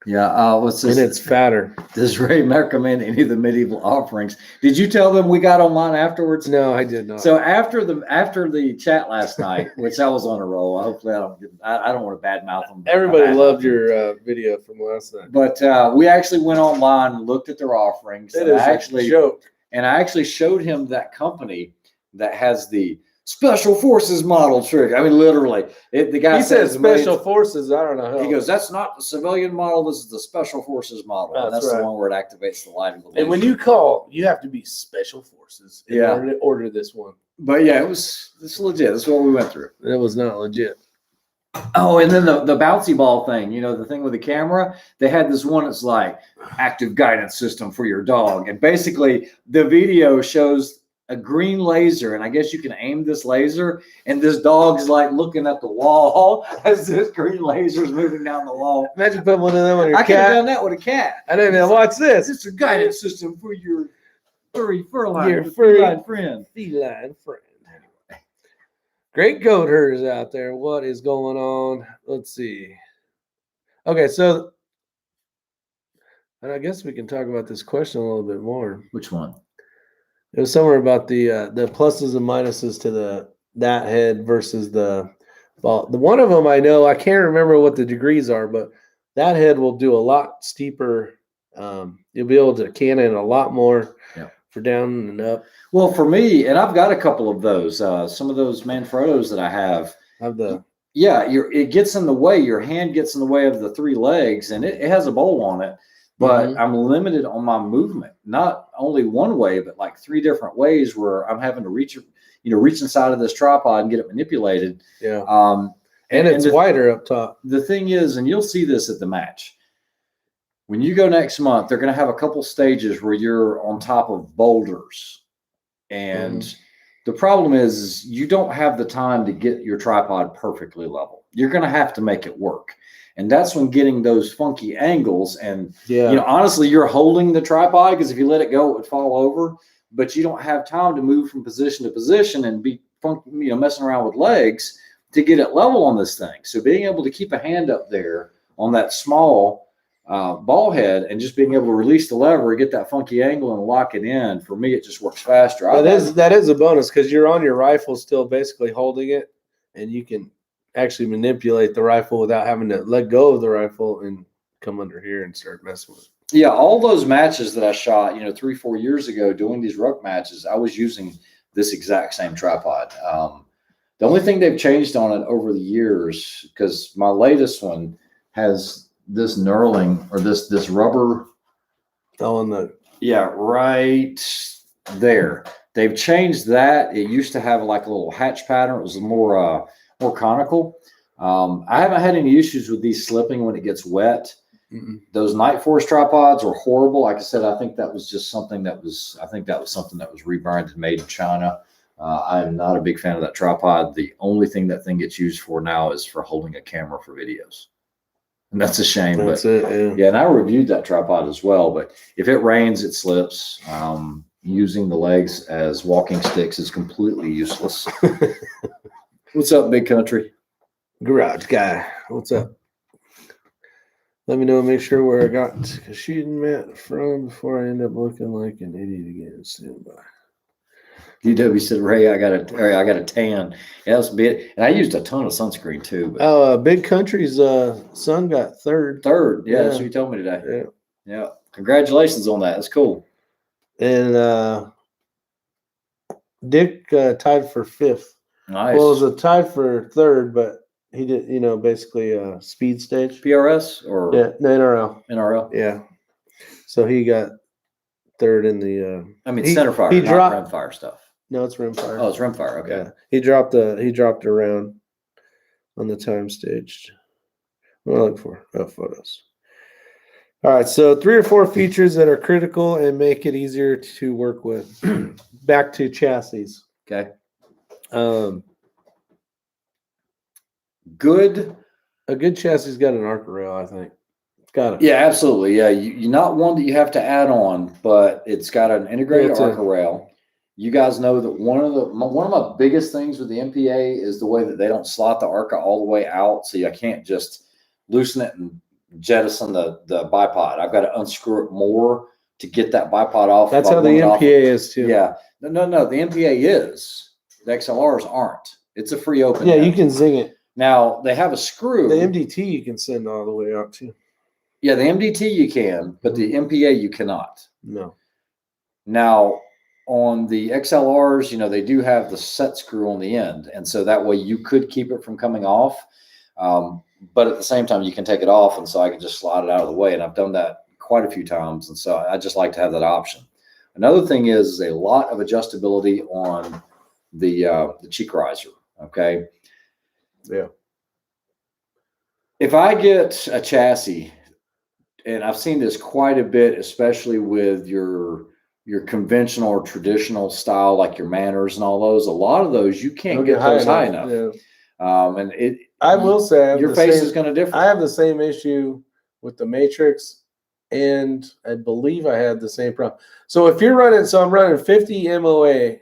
Yeah. What's this? And it's fatter. Does Ray recommend any of the medieval offerings? Did you tell them we got online afterwards? No, I did not. So after the chat last night, which I was on a roll, hopefully I don't want to badmouth them. Everybody loved your video from last night. But we actually went online and looked at their offerings. It is a joke. And I actually showed him that company that has the Special Forces model trick. I mean, literally, the guy he said Special Forces. I don't know. He goes, "That's not the civilian model. This is the Special Forces model." That's right. The one where it activates the light. And when you call, you have to be Special Forces in order to order this one. But yeah, it's legit. That's what we went through. It was not legit. Oh, and then the bouncy ball thing, the thing with the camera, they had this one that's like active guidance system for your dog. And basically the video shows a green laser, and I guess you can aim this laser, and this dog's like looking at the wall as this green laser's moving down the wall. Imagine putting one of them on your cat. I could have done that with a cat. I didn't know. Watch this. It's a guidance system for your feline friend. Feline friend. Great goat herders out there. What is going on? Let's see. Okay, so and I guess we can talk about this question a little bit more. Which one? It was somewhere about the pluses and minuses to that head versus the ball. The one of them I know, I can't remember what the degrees are, but that head will do a lot steeper. You'll be able to cannon a lot more for down and up. Well, for me, and I've got a couple of those. Some of those Manfrottos that I have. It gets in the way. Your hand gets in the way of the three legs, and it has a bowl on it. But I'm limited on my movement, not only one way, but like three different ways where I'm having to reach inside of this tripod and get it manipulated. Yeah. And it's wider up top. The thing is, and you'll see this at the match, when you go next month, they're going to have a couple stages where you're on top of boulders. And the problem is you don't have the time to get your tripod perfectly level. You're going to have to make it work. And that's when getting those funky angles and, honestly, you're holding the tripod because if you let it go, it would fall over. But you don't have time to move from position to position and be messing around with legs to get it level on this thing. So being able to keep a hand up there on that small ball head and just being able to release the lever, get that funky angle and lock it in, for me, it just works faster. That is a bonus because you're on your rifle still basically holding it, and you can actually manipulate the rifle without having to let go of the rifle and come under here and start messing with it. Yeah, all those matches that I shot, 3-4 years ago doing these ruck matches, I was using this exact same tripod. The only thing they've changed on it over the years, because my latest one has this knurling or this rubber. Right there. They've changed that. It used to have like a little hatch pattern. It was more conical. I haven't had any issues with these slipping when it gets wet. Those Night Force tripods are horrible. Like I said, I think that was something that was rebranded, made in China. I am not a big fan of that tripod. The only thing that thing gets used for now is for holding a camera for videos. And that's a shame. That's it. And I reviewed that tripod as well. But if it rains, it slips. Using the legs as walking sticks is completely useless. What's up, big country? Garage guy. What's up? Let me know, make sure where I got a shooting mat from before I end up looking like an idiot again. Stand by. UW said, Ray, I got a tan. Yeah, that's big. And I used a ton of sunscreen too. But. Big Country's son got third. Yeah, that's what you told me today. Yeah. Congratulations on that. That's cool. And Dick tied for fifth. Nice. Well, it was a tie for third, but he did, basically speed stage. PRS or NRL. NRL. Yeah. So he got third in the. Center fire. He dropped Rimfire stuff. No, it's Rimfire. Oh, it's Rimfire. Okay. Yeah. He dropped a round on the time stage. What am I looking for? Oh, photos. All right, so 3 or 4 features that are critical and make it easier to work with. Back to chassis. Okay. A good chassis got an arc rail, I think. It's got it. Yeah, absolutely. Yeah, you're not one that you have to add on, but it's got an integrated arc rail. You guys know that one of my biggest things with the MPA is the way that they don't slot the ARCA all the way out, so you can't just loosen it and jettison the bipod. I've got to unscrew it more to get that bipod off. That's how the MPA is too. Yeah. No. The MPA is. The XLRs aren't. It's a free open. Yeah, you can zing it. Now they have a screw. The MDT you can send all the way out too. Yeah, the MDT you can, but the MPA you cannot. No. Now on the XLRs, they do have the set screw on the end, and so that way you could keep it from coming off. But at the same time, you can take it off, and so I can just slide it out of the way. And I've done that quite a few times, and so I just like to have that option. Another thing is a lot of adjustability on the cheek riser. Okay. Yeah. If I get a chassis, and I've seen this quite a bit, especially with your conventional or traditional style, like your Manners and all those, a lot of those, you can't get those high enough. Yeah. And I will say your face is going to differ. I have the same issue with the Matrix, and I believe I had the same problem. So if you're running, I'm running 50 MOA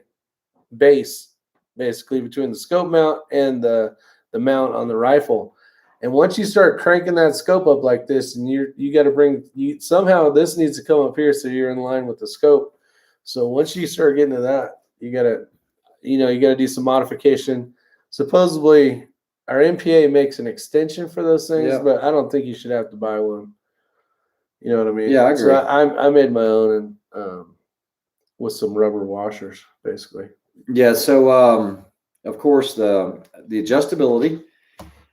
base, basically between the scope mount and the mount on the rifle. And once you start cranking that scope up like this, and you got to somehow this needs to come up here so you're in line with the scope. So once you start getting to that, you got to do some modification. Supposedly our MPA makes an extension for those things, but I don't think you should have to buy one. You know what I mean? Yeah, I agree. So I made my own and with some rubber washers, basically. Yeah. So of course the adjustability.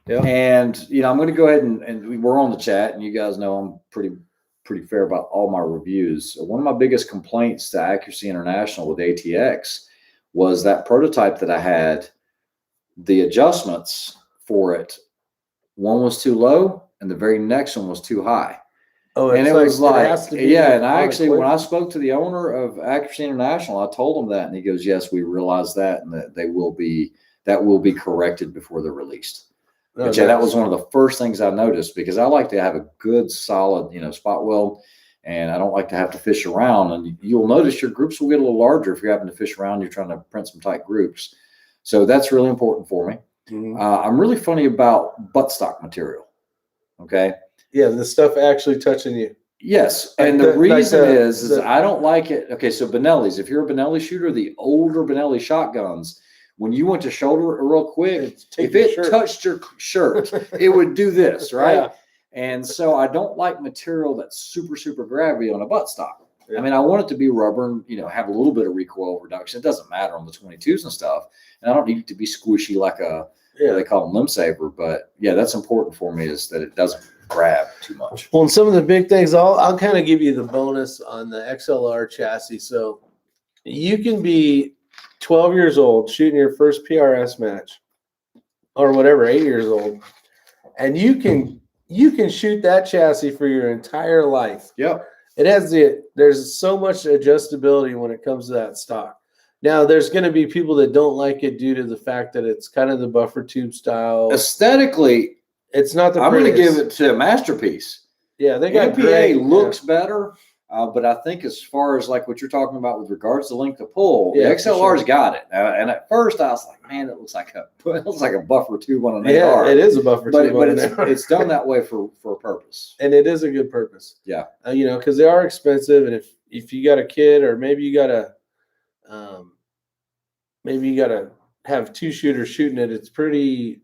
Yeah. And I'm going to go ahead and we're on the chat, and you guys know I'm pretty fair about all my reviews. One of my biggest complaints to Accuracy International with ATX was that prototype that I had. The adjustments for it, one was too low, and the very next one was too high. Oh, and it was like, and I actually, when I spoke to the owner of Accuracy International, I told him that, and he goes, "Yes, we realize that, and that will be corrected before they're released." Oh, but yeah, that was one of the first things I noticed, because I like to have a good, solid, spot weld, and I don't like to have to fish around. And you'll notice your groups will get a little larger if you're having to fish around. You're trying to print some tight groups, so that's really important for me. Mm-hmm. I'm really funny about buttstock material. Okay. Yeah, the stuff actually touching you. Yes, and the reason is I don't like it. Okay, so Benelli's. If you're a Benelli shooter, the older Benelli shotguns, when you went to shoulder it real quick, if it touched your shirt, it would do this, right? Yeah. And so I don't like material that's super, super grabby on a buttstock. Yeah. I mean, I want it to be rubber and, have a little bit of recoil reduction. It doesn't matter on the 22s and stuff. And I don't need it to be squishy like they call them limb saver. But yeah, that's important for me, is that it doesn't grab too much. Well, and some of the big things, I'll kind of give you the bonus on the XLR chassis. So you can be 12 years old shooting your first PRS match, or whatever, 8 years old, and you can shoot that chassis for your entire life. Yep. There's so much adjustability when it comes to that stock. Now, there's going to be people that don't like it due to the fact that it's kind of the buffer tube style. Aesthetically, it's not the I'm going to give it to Masterpiece. Yeah, they got MPA looks better, but I think as far as like what you're talking about with regards to length of pull, the XLR's got it. And at first I was like, man, it looks like a buffer tube on an AR. Yeah, it is a buffer tube, but it's done that way for a purpose. And it is a good purpose. Yeah, because they are expensive, and if you got a kid, or maybe you got to have two shooters shooting it, it's pretty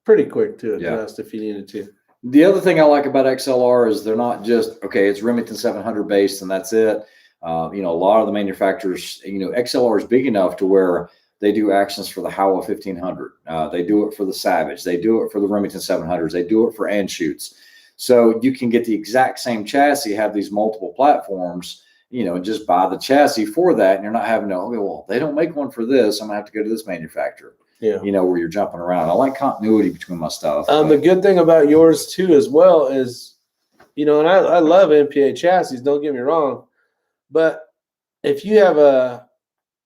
quick to adjust if you needed to. The other thing I like about XLR is they're not just, okay, it's Remington 700 based and that's it. A lot of the manufacturers, XLR is big enough to where they do actions for the Howa 1500. They do it for the Savage. They do it for the Remington 700s. They do it for Anschutz. So you can get the exact same chassis, have these multiple platforms, and just buy the chassis for that. And you're not having to, okay, well, they don't make one for this, I'm going to have to go to this manufacturer. Yeah. Where you're jumping around. I like continuity between my stuff. The good thing about yours too, as well, is, and I love MPA chassis, don't get me wrong, but if you have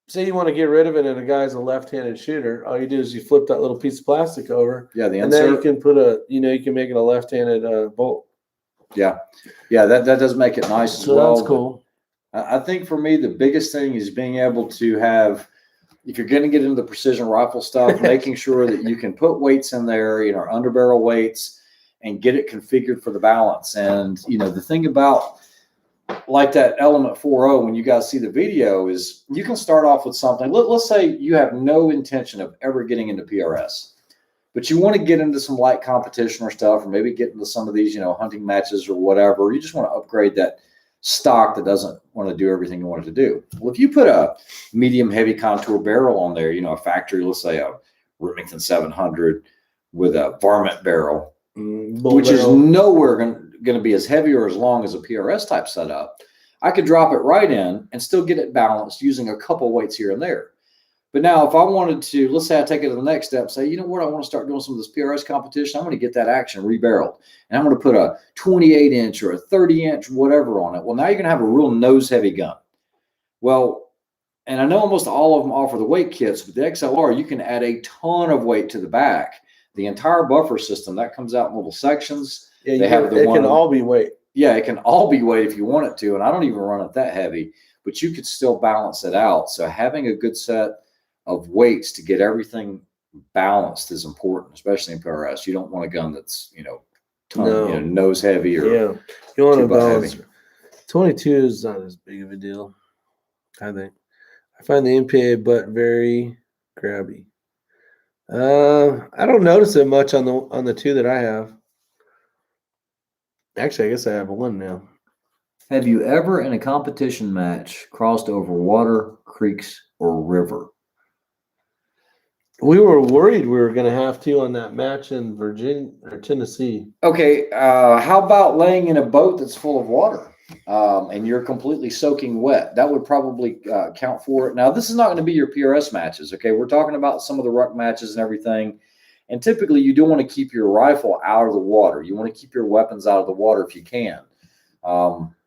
say you want to get rid of it and a guy's a left-handed shooter, all you do is you flip that little piece of plastic over. Yeah, the insert. And then you can put you can make it a left-handed bolt. Yeah. Yeah, that does make it nice as well. That's cool. I think for me, the biggest thing is being able to have, if you're going to get into the precision rifle stuff, making sure that you can put weights in there, underbarrel weights, and get it configured for the balance. And, you know, the thing about like that Element 4.0, when you guys see the video, is you can start off with something. Let's say you have no intention of ever getting into PRS, but you want to get into some light competition or stuff, or maybe get into some of these, you know, hunting matches or whatever. You just want to upgrade that stock that doesn't want to do everything you want it to do. Well, if you put a medium heavy contour barrel on there, you know, a factory, let's say a Remington 700 with a varmint barrel, which is nowhere going to be as heavy or as long as a PRS type setup, I could drop it right in and still get it balanced using a couple weights here and there. But now if I wanted to, let's say I take it to the next step, say, you know what, I want to start doing some of this PRS competition. I'm going to get that action rebarreled, and I'm going to put a 28 inch or a 30 inch, whatever on it. Well, now you're going to have a real nose heavy gun. Well, and I know almost all of them offer the weight kits, but the XLR, you can add a ton of weight to the back. The entire buffer system, that comes out in little sections. Yeah, it can all be weight. Yeah, it can all be weight if you want it to. And I don't even run it that heavy, but you could still balance it out. So having a good set of weights to get everything balanced is important, especially in PRS. You don't want a gun that's, you know, nose heavy or you want to balance. Heavy. 22 is not as big of a deal, I think. I find the MPA butt very grabby. I don't notice it much on the two that I have. Actually, I guess I have one now. Have you ever in a competition match crossed over water, creeks, or river? We were worried we were going to have to on that match in Virginia or Tennessee. Okay, how about laying in a boat that's full of water and you're completely soaking wet? That would probably count for it. Now, this is not going to be your PRS matches, okay? We're talking about some of the ruck matches and everything. And typically, you do want to keep your rifle out of the water. You want to keep your weapons out of the water if you can.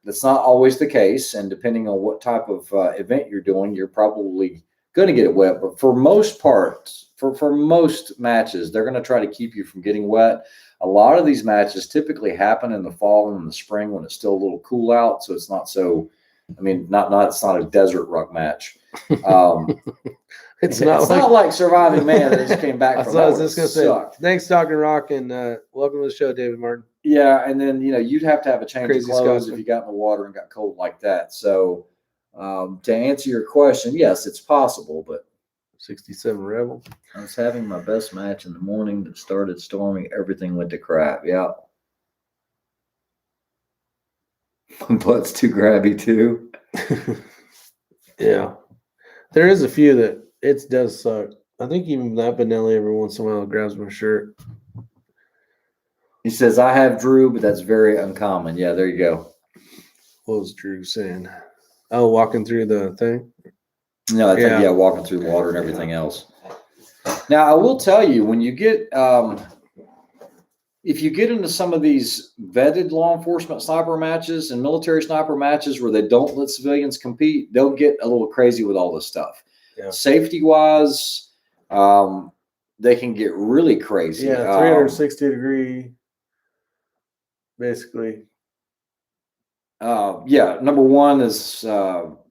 That's not always the case, and depending on what type of event you're doing, you're probably going to get it wet. But for most parts, for most matches, they're going to try to keep you from getting wet. A lot of these matches typically happen in the fall and in the spring when it's still a little cool out, so it's not so. I mean, it's not a desert ruck match. It's not like Surviving Man that just came back from. I was just going to say, thanks, Dr. Rock, and welcome to the show, David Martin. Yeah, and then, you know, you'd have to have a change of clothes if you got in the water and got cold like that. So to answer your question, yes, it's possible, but 67 Rebel. I was having my best match in the morning that started storming. Everything went to crap. Yeah. My butt's too grabby too. Yeah. There is a few that it does suck. I think even that Benelli every once in a while grabs my shirt. He says, I have Drew, but that's very uncommon. Yeah, there you go. What was Drew saying? Oh, walking through the thing? No, I think, walking through the water and everything else. Now, I will tell you, when you get, if you get into some of these vetted law enforcement sniper matches and military sniper matches where they don't let civilians compete, they'll get a little crazy with all this stuff. Yeah. Safety-wise, they can get really crazy. Yeah, 360 degree, basically. Number one is,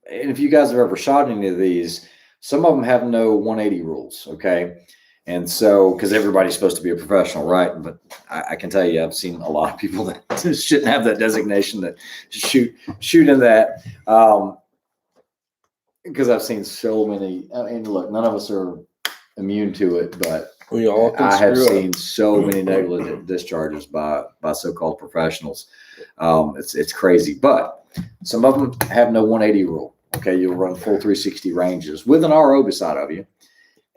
and if you guys have ever shot any of these, some of them have no 180 rules, okay? And so, because everybody's supposed to be a professional, right? But I can tell you, I've seen a lot of people that shouldn't have that designation that shoot in that. Because I've seen so many. I mean, look, none of us are immune to it, but I have seen so many negligent discharges by so-called professionals. It's crazy, but some of them have no 180 rule. Okay, you'll run full 360 ranges with an RO beside of you,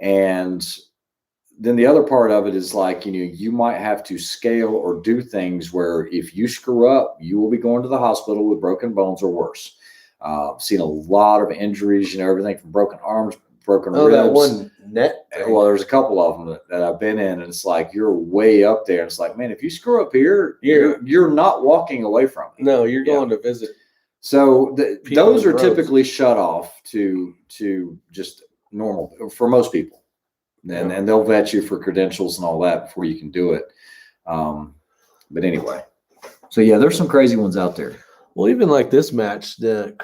and then the other part of it is like, you know, you might have to scale or do things where if you screw up, you will be going to the hospital with broken bones or worse. I've seen a lot of injuries, you know, everything from broken arms, broken ribs. That one net? Well, there's a couple of them that I've been in, and it's like you're way up there. And it's like, man, if you screw up here, you're not walking away from it. No, you're going to visit. So those are typically shut off to just normal for most people. And they'll vet you for credentials and all that before you can do it. But anyway, so yeah, there's some crazy ones out there. Well, even like this match, the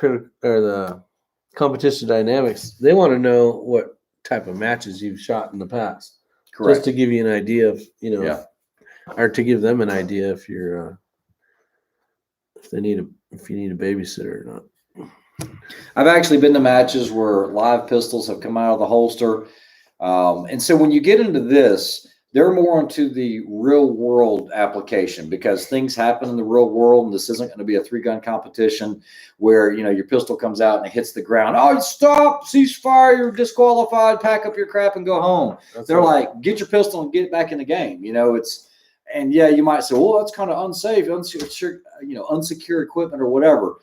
competition dynamics, they want to know what type of matches you've shot in the past. Correct. Just to give you an idea of, you know. Yeah. or to give them an idea if you're if you need a babysitter or not. I've actually been to matches where live pistols have come out of the holster. And so when you get into this, they're more into the real world application because things happen in the real world. And this isn't going to be a 3-gun competition where, your pistol comes out and it hits the ground. Oh, stop, cease fire, you're disqualified, pack up your crap and go home. They're like, get your pistol and get back in the game. And yeah, you might say, well, that's kind of unsafe, unsecure equipment or whatever.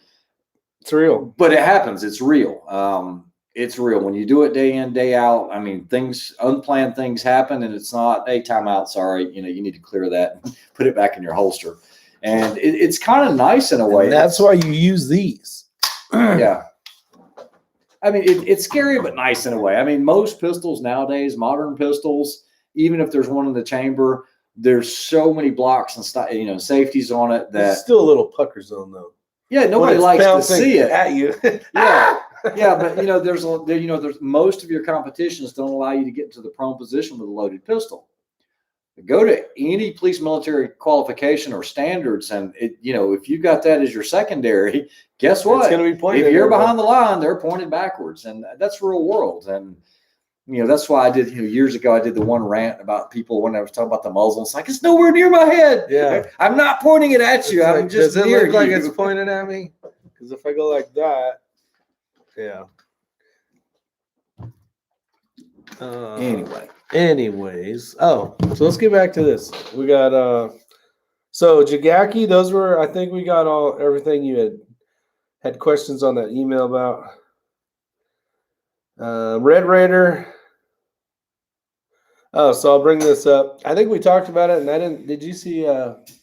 It's real. But it happens. It's real. It's real. When you do it day in, day out, unplanned things happen, and it's not, hey, time out, sorry. You need to clear that and put it back in your holster. And it's kind of nice in a way. And that's why you use these. Yeah. It's scary, but nice in a way. Most pistols nowadays, modern pistols, even if there's one in the chamber, there's so many blocks and safeties on it that it's still a little pucker zone though. Yeah, nobody likes to see it at you. Yeah, but there's most of your competitions don't allow you to get into the prone position with a loaded pistol. Go to any police military qualification or standards, and if you got that as your secondary, guess what? It's going to be pointed. If you're behind the line, they're pointed backwards, and that's real world. And that's why I did, years ago, I did the one rant about people when I was talking about the muzzle. It's like, it's nowhere near my head. Yeah. I'm not pointing it at you. I'm just does it near look like you. it's pointed at me? Because if I go like that, yeah. Anyways. Oh, so let's get back to this. We got, so Jagaki, those were, I think we got everything you had questions on that email about. Red Raider. Oh, so I'll bring this up. I think we talked about it, and did you see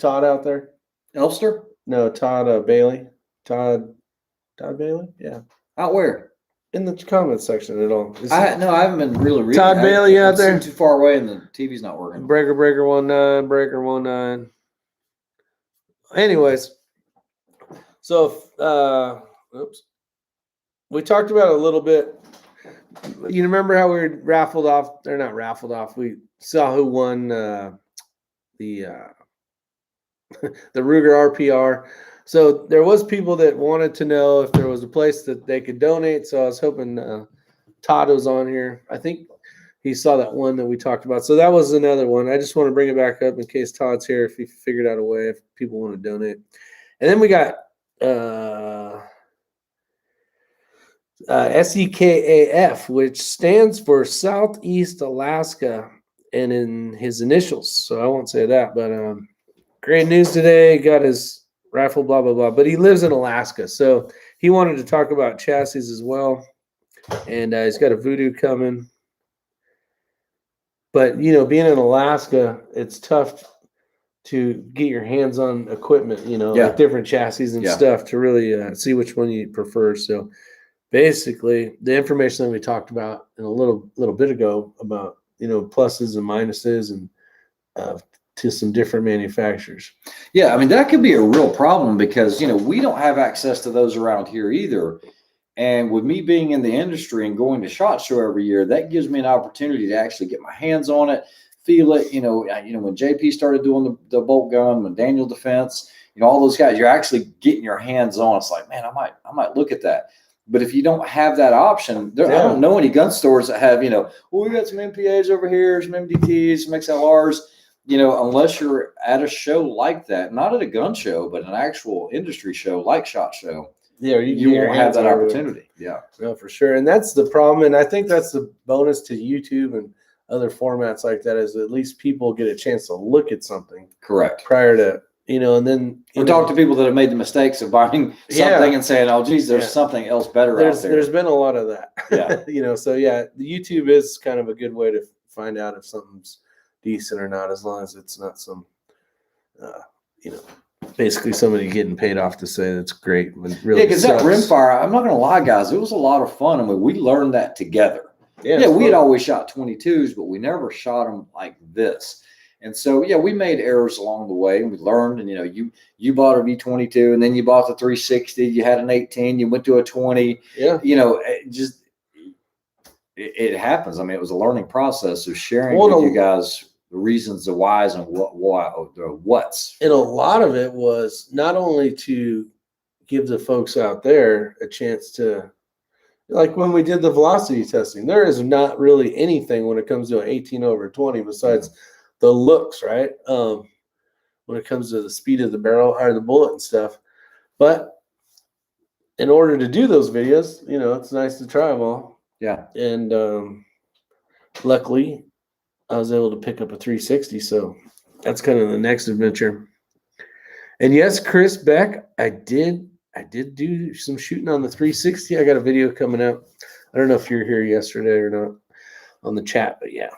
Todd out there? Elster? No, Todd Bailey. Todd Bailey? Yeah. Out where? In the comments section at all. I haven't been really reading. Todd Bailey out there. Too far away, and the TV's not working. Breaker 19, Breaker 19. Anyways, so oops. We talked about it a little bit. You remember how we raffled off? They're not raffled off. We saw who won the Ruger RPR. So there was people that wanted to know if there was a place that they could donate. So I was hoping Todd was on here. I think he saw that one that we talked about. So that was another one. I just want to bring it back up in case Todd's here, if he figured out a way, if people want to donate. And then we got SEKAF, which stands for Southeast Alaska, and in his initials. So I won't say that, but great news today. Got his rifle, blah, blah, blah. But he lives in Alaska. So he wanted to talk about chassis as well. And he's got a Voodoo coming. But, being in Alaska, it's tough to get your hands on equipment, like different chassis and stuff to really see which one you prefer. So basically, the information that we talked about in a little bit ago about, pluses and minuses and to some different manufacturers. Yeah, that could be a real problem because, we don't have access to those around here either. And with me being in the industry and going to SHOT Show every year, that gives me an opportunity to actually get my hands on it, feel it. When JP started doing the bolt gun, when Daniel Defense, all those guys, you're actually getting your hands on. It's like, man, I might look at that. But if you don't have that option, I don't know any gun stores that have, we got some MPAs over here, some MDTs, some XLRs, unless you're at a show like that, not at a gun show, but an actual industry show like SHOT Show. Yeah, you won't have that opportunity. Yeah. No, for sure. And that's the problem. And I think that's the bonus to YouTube and other formats like that is at least people get a chance to look at something. Correct. Prior to, and then we talk to people that have made the mistakes of buying something and saying, oh, geez, there's something else better out there. There's been a lot of that. Yeah. So the YouTube is kind of a good way to find out if something's decent or not, as long as it's not some, basically somebody getting paid off to say that's great. Really because that Rimfire, I'm not going to lie, guys, it was a lot of fun. We learned that together. Yeah, we had always shot 22s, but we never shot them like this. And so, we made errors along the way, and we learned. And you bought a V22, and then you bought the 360. You had an 18. You went to a 20. Yeah. It happens. It was a learning process of sharing with you guys reasons, the whys, and what's. And a lot of it was not only to give the folks out there a chance to, like when we did the velocity testing, there is not really anything when it comes to an 18/20 besides the looks, right? When it comes to the speed of the barrel or the bullet and stuff. But in order to do those videos, it's nice to try them all. Yeah. And luckily, I was able to pick up a 360, so that's kind of the next adventure. And yes, Chris Beck, I did do some shooting on the 360. I got a video coming out. I don't know if you're here yesterday or not on the chat, but yeah,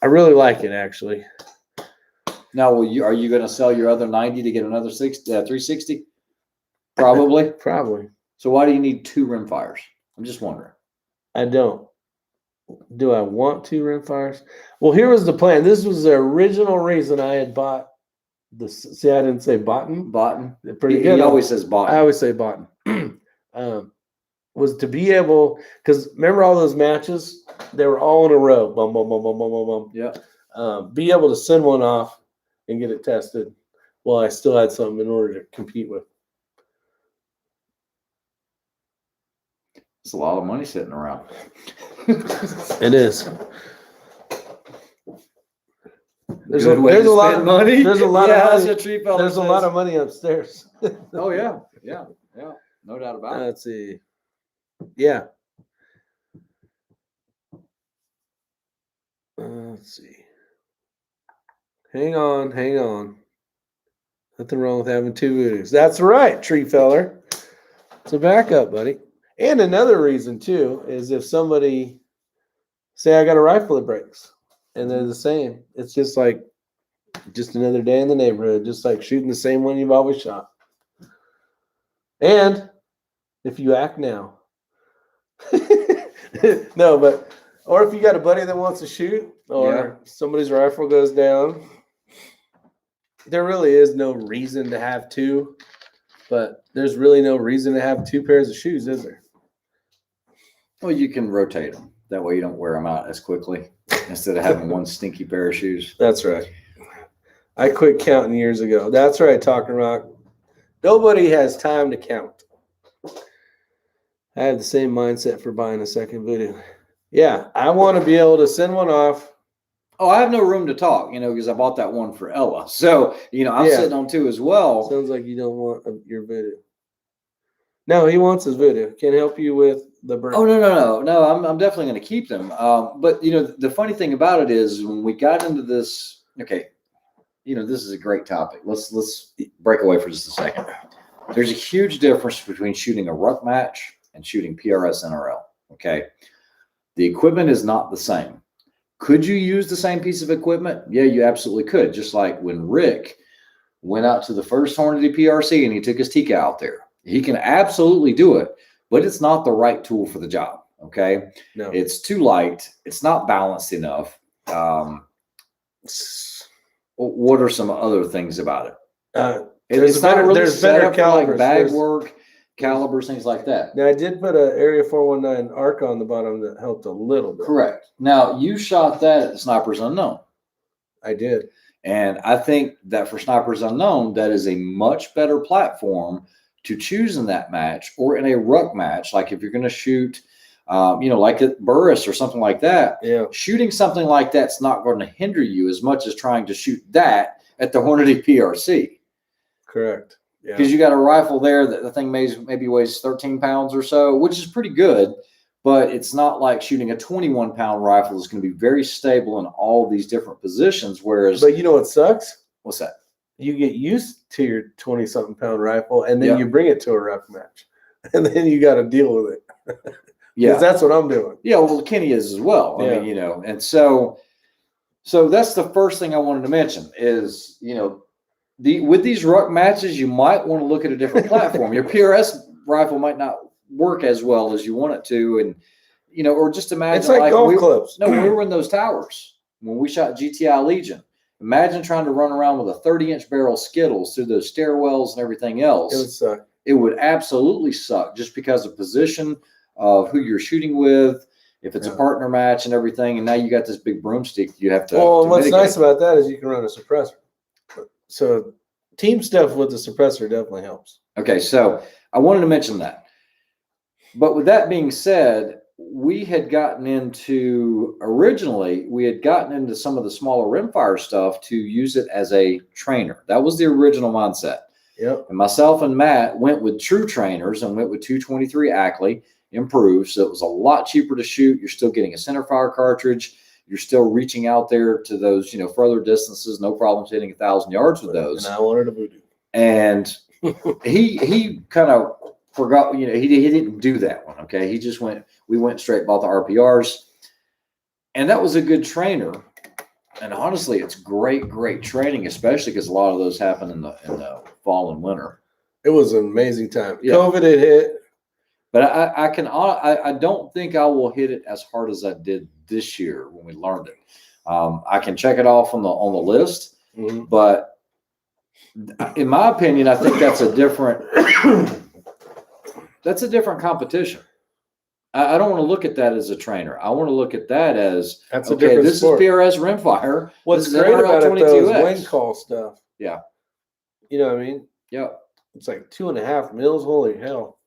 I really like it actually. Now, are you going to sell your other 90 to get another 360? Probably. Probably. So why do you need 2 Rimfires? I'm just wondering. I don't. Do I want 2 Rimfires? Well, here was the plan. This was the original reason I had bought the. See, I didn't say boughten. Boughten. Pretty good. He always says boughten. I always say boughten. Was to be able, because remember all those matches? They were all in a row. Bum, bum, bum, bum, bum, bum, bum. Yeah. Be able to send one off and get it tested while I still had something in order to compete with. It's a lot of money sitting around. It is. There's a lot of money. There's a lot of money. There's a lot of money upstairs. Oh yeah, no doubt about it. Let's see. Yeah. Let's see. Hang on. Nothing wrong with having 2 voodoo's. That's right, tree feller. It's a backup, buddy. And another reason too is if somebody say I got a rifle that breaks and they're the same, it's just like another day in the neighborhood, just like shooting the same one you've always shot. And if you act now, no, but or if you got a buddy that wants to shoot or somebody's rifle goes down, there really is no reason to have 2, but there's really no reason to have 2 pairs of shoes, is there? Well, you can rotate them. That way you don't wear them out as quickly instead of having one stinky pair of shoes. That's right. I quit counting years ago. That's right, Talking Rock. Nobody has time to count. I have the same mindset for buying a second voodoo. Yeah, I want to be able to send one off. Oh, I have no room to talk, because I bought that one for Ella. So, I'm sitting on 2 as well. Sounds like you don't want your voodoo. No, he wants his voodoo. Can help you with the bird. Oh, no. I'm definitely going to keep them. But, the funny thing about it is when we got into this, okay, this is a great topic. Let's break away for just a second. There's a huge difference between shooting a ruck match and shooting PRS NRL, okay? The equipment is not the same. Could you use the same piece of equipment? Yeah, you absolutely could. Just like when Rick went out to the first Hornady PRC and he took his Tika out there. He can absolutely do it, but it's not the right tool for the job, okay? No. It's too light. It's not balanced enough. What are some other things about it? It's not really set up for like bag work, calibers, things like that. Now, I did put an Area 419 arc on the bottom that helped a little bit. Correct. Now, you shot that at Snipers Unknown. I did. And I think that for Snipers Unknown, that is a much better platform to choose in that match or in a ruck match. Like if you're going to shoot, like at Burris or something like that, shooting something like that's not going to hinder you as much as trying to shoot that at the Hornady PRC. Correct. Yeah. Because you got a rifle there that the thing maybe weighs 13 pounds or so, which is pretty good, but it's not like shooting a 21-pound rifle is going to be very stable in all these different positions. Whereas, but you know what sucks? What's that? You get used to your 20-something pound rifle, and then you bring it to a ruck match, and then you got to deal with it. Yeah, that's what I'm doing. Yeah, well, Kenny is as well. I mean, and so that's the first thing I wanted to mention is, with these ruck matches, you might want to look at a different platform. Your PRS rifle might not work as well as you want it to, and or just imagine it's like golf clubs. No, we were in those towers when we shot GTI Legion. Imagine trying to run around with a 30-inch barrel Skittles through those stairwells and everything else. It would suck. It would absolutely suck just because of position of who you're shooting with, if it's a partner match and everything, and now you got this big broomstick, you have to. Well, what's nice about that is you can run a suppressor. So team stuff with the suppressor definitely helps. Okay, so I wanted to mention that. But with that being said, we had gotten into some of the smaller rimfire stuff to use it as a trainer. That was the original mindset. Yep. And myself and Matt went with true trainers and went with 223 Ackley improved. So it was a lot cheaper to shoot. You're still getting a centerfire cartridge. You're still reaching out there to those, further distances. No problems hitting 1,000 yards with those. And I wanted a voodoo. And he kind of forgot, he didn't do that one. Okay. We went straight, bought the RPRs, and that was a good trainer. And honestly, it's great training, especially because a lot of those happen in the fall and winter. It was an amazing time. Yeah. COVID had hit. But I don't think I will hit it as hard as I did this year when we learned it. I can check it off on the list, but in my opinion, I think that's a different competition. I don't want to look at that as a trainer. I want to look at that as that's a different sport. Is PRS Rimfire. What's great about it though is wind call stuff. Yeah. You know what I mean? Yeah. It's like 2.5 mils. Holy hell.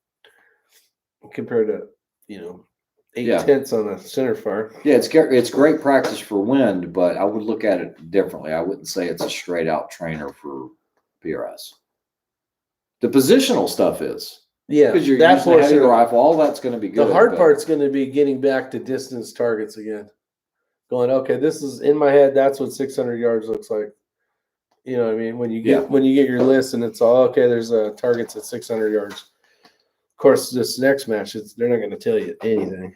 Compared to, 8/10 on a center fire. Yeah, it's great practice for wind, but I would look at it differently. I wouldn't say it's a straight out trainer for PRS. The positional stuff is. Yeah, because you're using a heavy rifle, all that's going to be good. The hard part's going to be getting back to distance targets again. Going, okay, this is in my head. That's what 600 yards looks like. You know what I mean? When you get your list and it's all okay, there's targets at 600 yards. Of course, this next match, they're not going to tell you anything.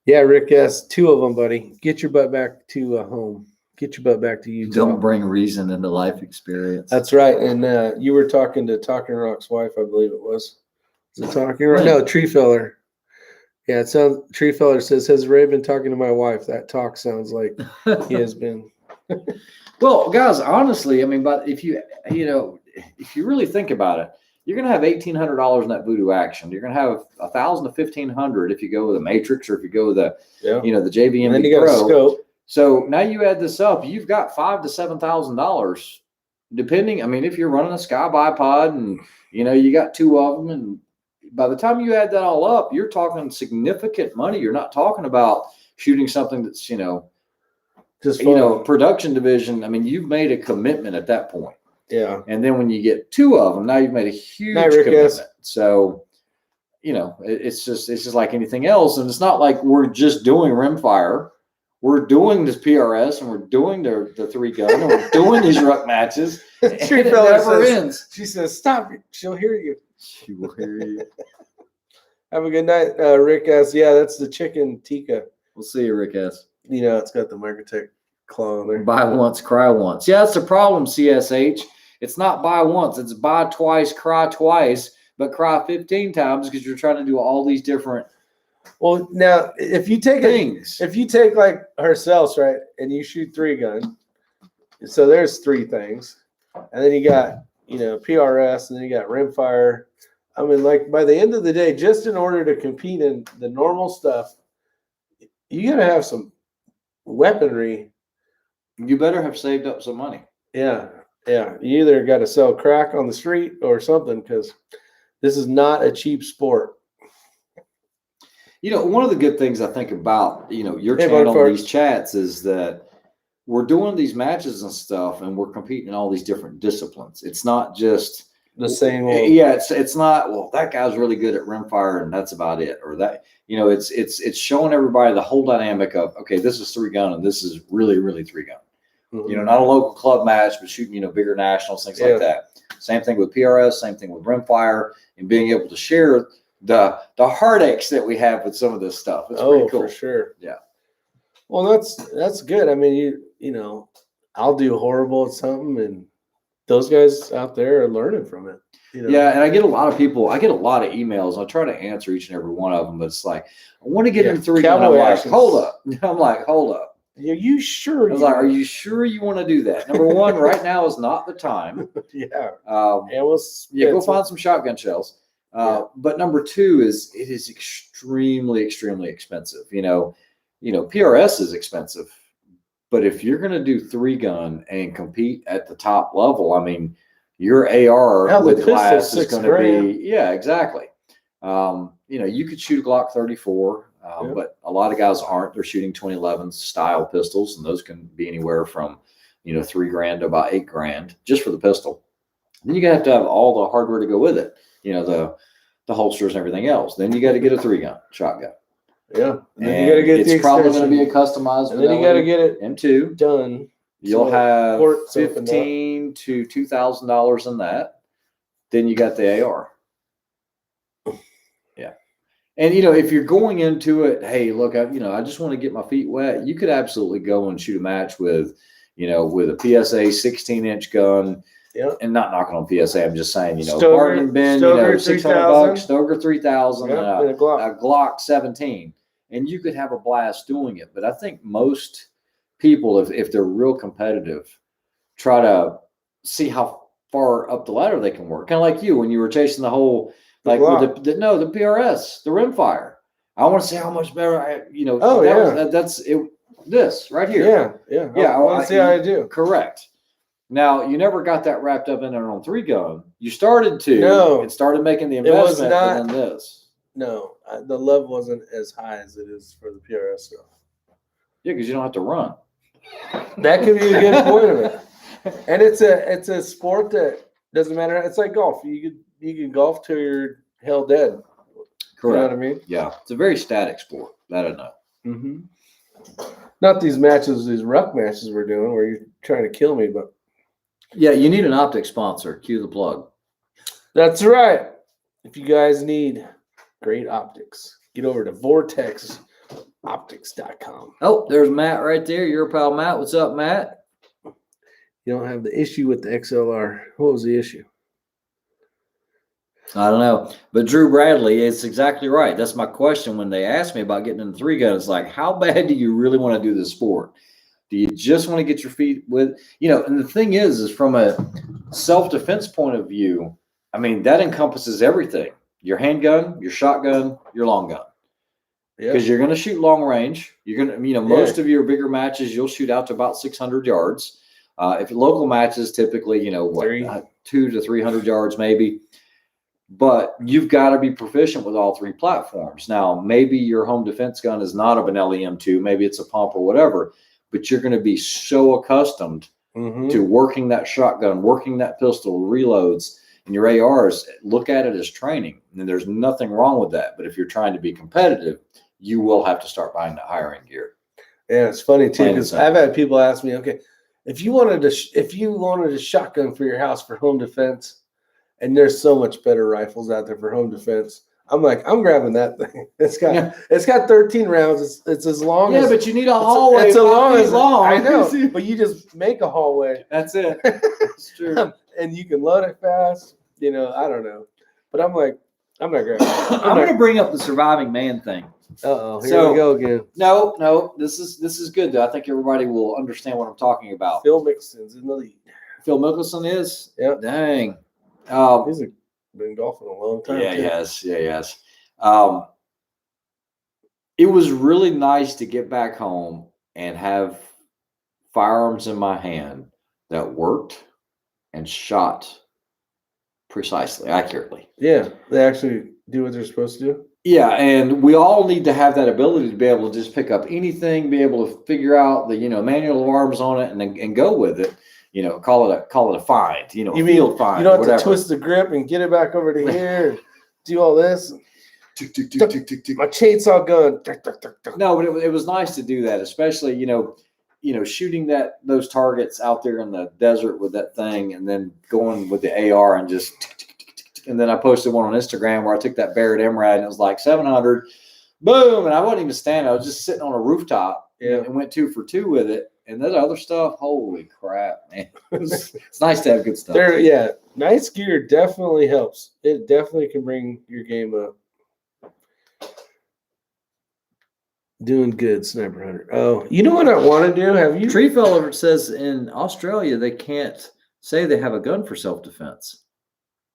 Yeah, Rick S. 2 of them, buddy. Get your butt back to home. Get your butt back to Utah. Don't bring reason into life experience. That's right. And you were talking to Talking Rock's wife, I believe it was. Was it Talking Rock? No, Tree Feller. Yeah, it sounds. Tree Feller says, "Has Ray been talking to my wife?" That talk sounds like he has been. Well, guys, honestly, I mean, but if you really think about it, you're going to have $1,800 in that voodoo action. You're going to have $1,000 to $1,500 if you go with a Matrix or if you go with the JVM and then you got a scope. So now you add this up, you've got $5,000 to $7,000, depending. I mean, if you're running a Sky bipod and you got 2 of them, and by the time you add that all up, you're talking significant money. You're not talking about shooting something that's just production division. I mean, you've made a commitment at that point. Yeah. And then when you get 2 of them, now you've made a huge commitment. So, it's just like anything else. And it's not like we're just doing rimfire. We're doing this PRS and we're doing the 3-gun and we're doing these ruck matches. It never ends. She says, "Stop it. She'll hear you." She will hear you. Have a good night, Rick S. Yeah, that's the chicken tikka. We'll see you, Rick S. It's got the Microtech claw on there. Buy once, cry once. Yeah, that's the problem, CSH. It's not buy once. It's buy twice, cry twice, but cry 15 times because you're trying to do all these different. Well, now if you take like ourselves, right, and you shoot 3-gun, so there's 3 things, and then you got PRS, and then you got rimfire. I mean, like by the end of the day, just in order to compete in the normal stuff, you got to have some weaponry. You better have saved up some money. Yeah. You either got to sell crack on the street or something, because this is not a cheap sport. One of the good things I think about, your channel, these chats, is that we're doing these matches and stuff, and we're competing in all these different disciplines. It's not just the same old. Yeah, it's not, well, that guy's really good at rimfire and that's about it. Or that, it's showing everybody the whole dynamic of, okay, this is 3-gun and this is really, really 3-gun. Mm-hmm. Not a local club match, but shooting, bigger nationals, things like that. Same thing with PRS, same thing with rimfire, and being able to share the heartaches that we have with some of this stuff. It's pretty cool. For sure. Yeah. Well, that's good. I mean, I'll do horrible at something, and those guys out there are learning from it. Yeah, and I get a lot of emails. I try to answer each and every one of them, but it's like, I want to get in 3-gun. I'm like, hold up. Are you sure? I was like, are you sure you want to do that? Number one, right now is not the time. Yeah. Go find some shotgun shells. But number two is it is extremely, extremely expensive. PRS is expensive, but if you're going to do 3-gun and compete at the top level, I mean, your AR with glass is going to be, yeah, exactly. You could shoot a Glock 34, but a lot of guys aren't. They're shooting 2011 style pistols, and those can be anywhere from, $3,000 to about $8,000 just for the pistol. Then you have to have all the hardware to go with it, the holsters and everything else. Then you got to get a 3-gun shotgun. Yeah, and you got to get it's probably going to be a customized. And then you got to get it M2 done. You'll have $1,500 to $2,000 in that. Then you got the AR. Yeah, and if you're going into it, hey, look, I just want to get my feet wet. You could absolutely go and shoot a match with, with a PSA 16-inch gun. Yeah. And not knocking on PSA, I'm just saying, Stoker, bargain bin, Stoker, $600, Stoker 3000, and a Glock 17, and you could have a blast doing it. But I think most people, if they're real competitive, try to see how far up the ladder they can work. Kind of like you when you were chasing the whole, like with the PRS, the Rimfire. I want to see how much better that's it. This right here. Yeah. I want to see how I do. Correct. Now, you never got that wrapped up in it on 3-gun. You started to. No. It started making the investment, but then this. No, the love wasn't as high as it is for the PRS stuff. Yeah, because you don't have to run. That could be a good point of it. And it's a sport that doesn't matter. It's like golf. You can golf till you're hell dead. Correct. You know what I mean? Yeah. It's a very static sport. That I know. Mm-hmm. Not these ruck matches we're doing where you're trying to kill me, but. Yeah, you need an optic sponsor. Cue the plug. That's right. If you guys need great optics, get over to vortexoptics.com. Oh, there's Matt right there. Your pal Matt. What's up, Matt? You don't have the issue with the XLR. What was the issue? I don't know. But Drew Bradley, it's exactly right. That's my question when they asked me about getting in the 3-gun. It's like, how bad do you really want to do this sport? Do you just want to get your feet with, and the thing is from a self-defense point of view, I mean, that encompasses everything. Your handgun, your shotgun, your long gun. Because you're going to shoot long range. You're going to, most of your bigger matches, you'll shoot out to about 600 yards. If local matches, typically, 200 to 300 yards maybe. But you've got to be proficient with all 3 platforms. Now, maybe your home defense gun is not of an LEM2. Maybe it's a pump or whatever. But you're going to be so accustomed to working that shotgun, working that pistol, reloads, and your ARs. Look at it as training. And there's nothing wrong with that. But if you're trying to be competitive, you will have to start buying the higher end gear. Yeah, it's funny too because I've had people ask me, okay, if you wanted a shotgun for your house for home defense, and there's so much better rifles out there for home defense. I'm like, I'm grabbing that thing. It's got 13 rounds. It's as long as. Yeah, but you need a hallway. It's as long. I know, but you just make a hallway. That's it. That's true. And you can load it fast. I don't know. But I'm like, I'm not grabbing it. I'm going to bring up the surviving man thing. Uh-oh, here we go again. No, this is good though. I think everybody will understand what I'm talking about. Phil Mickelson's in the lead. Phil Mickelson is? Yeah. Dang. He's been golfing a long time. Yeah, he has. It was really nice to get back home and have firearms in my hand that worked and shot precisely, accurately. Yeah, they actually do what they're supposed to do. Yeah, and we all need to have that ability to be able to just pick up anything, be able to figure out the manual of arms on it, and go with it. Call it a find. Field find. You don't have to twist the grip and get it back over to here. And do all this. Tick, tick, tick, tick, tick, tick. My chainsaw gun. No, but it was nice to do that, especially shooting those targets out there in the desert with that thing, and then going with the AR and just. And then I posted one on Instagram where I took that Barrett MRAD and it was like 700. Boom! And I wasn't even standing. I was just sitting on a rooftop and went 2 for 2 with it. And that other stuff, holy crap, man. It's nice to have good stuff. Nice gear definitely helps. It definitely can bring your game up. Doing good, Sniper Hunter. Oh, you know what I want to do? Have you? Tree Feller says in Australia they can't say they have a gun for self-defense.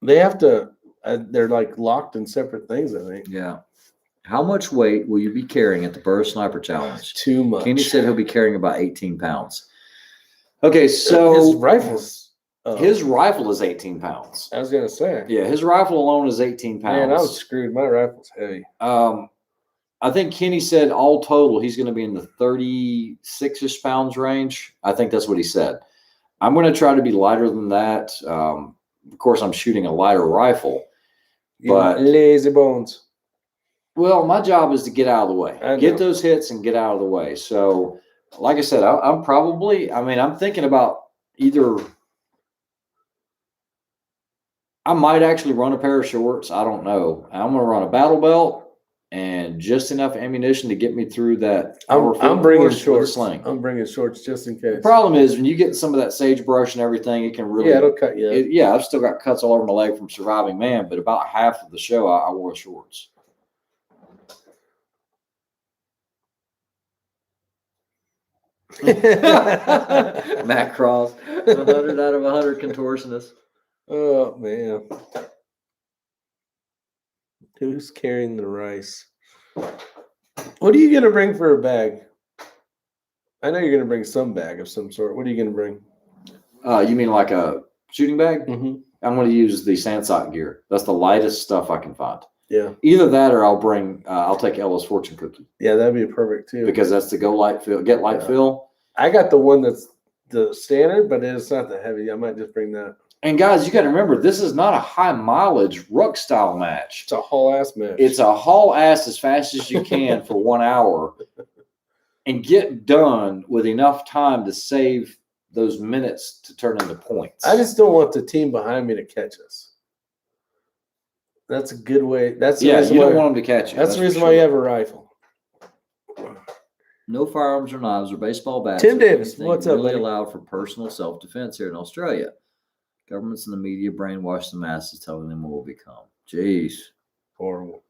They have to They're like locked in separate things, I think. Yeah. How much weight will you be carrying at the Burr Sniper Challenge? Too much. Kenny said he'll be carrying about 18 pounds. Okay, so his rifle's his rifle is 18 pounds. I was gonna say. Yeah, his rifle alone is 18 pounds. Man, I was screwed. My rifle's heavy. I think Kenny said all total he's going to be in the 36-ish pounds range. I think that's what he said. I'm going to try to be lighter than that. Of course, I'm shooting a lighter rifle. But lazy bones. Well, my job is to get out of the way. Get those hits and get out of the way. So, like I said, I'm thinking about either I might actually run a pair of shorts. I don't know. I'm going to run a battle belt and just enough ammunition to get me through that. I'm bringing shorts. I'm bringing shorts just in case. The problem is when you get some of that sagebrush and everything, it can really. Yeah, it'll cut you. I've still got cuts all over my leg from surviving man, but about half of the show I wore shorts. Matt Cross, 100 out of 100 contortionist. Oh man. Who's carrying the rice? What are you going to bring for a bag? I know you're going to bring some bag of some sort. What are you going to bring? You mean like a shooting bag? Mm-hmm. I'm going to use the Sandsock gear. That's the lightest stuff I can find. Yeah. Either that or I'll take Ella's fortune cookie. Yeah, that'd be perfect too. Because that's the get light fill. I got the one that's the standard, but it's not that heavy. I might just bring that. And guys, you got to remember, this is not a high mileage ruck style match. It's a haul ass match. It's a haul ass as fast as you can for 1 hour and get done with enough time to save those minutes to turn into points. I just don't want the team behind me to catch us. That's a good way. That's the reason you don't want them to catch you. That's the reason why you have a rifle. No firearms or knives or baseball bats. Tim Davis, what's up, really buddy? allowed for personal self-defense here in Australia. Governments and the media brainwash the masses, telling them what will become. Jeez. Horrible.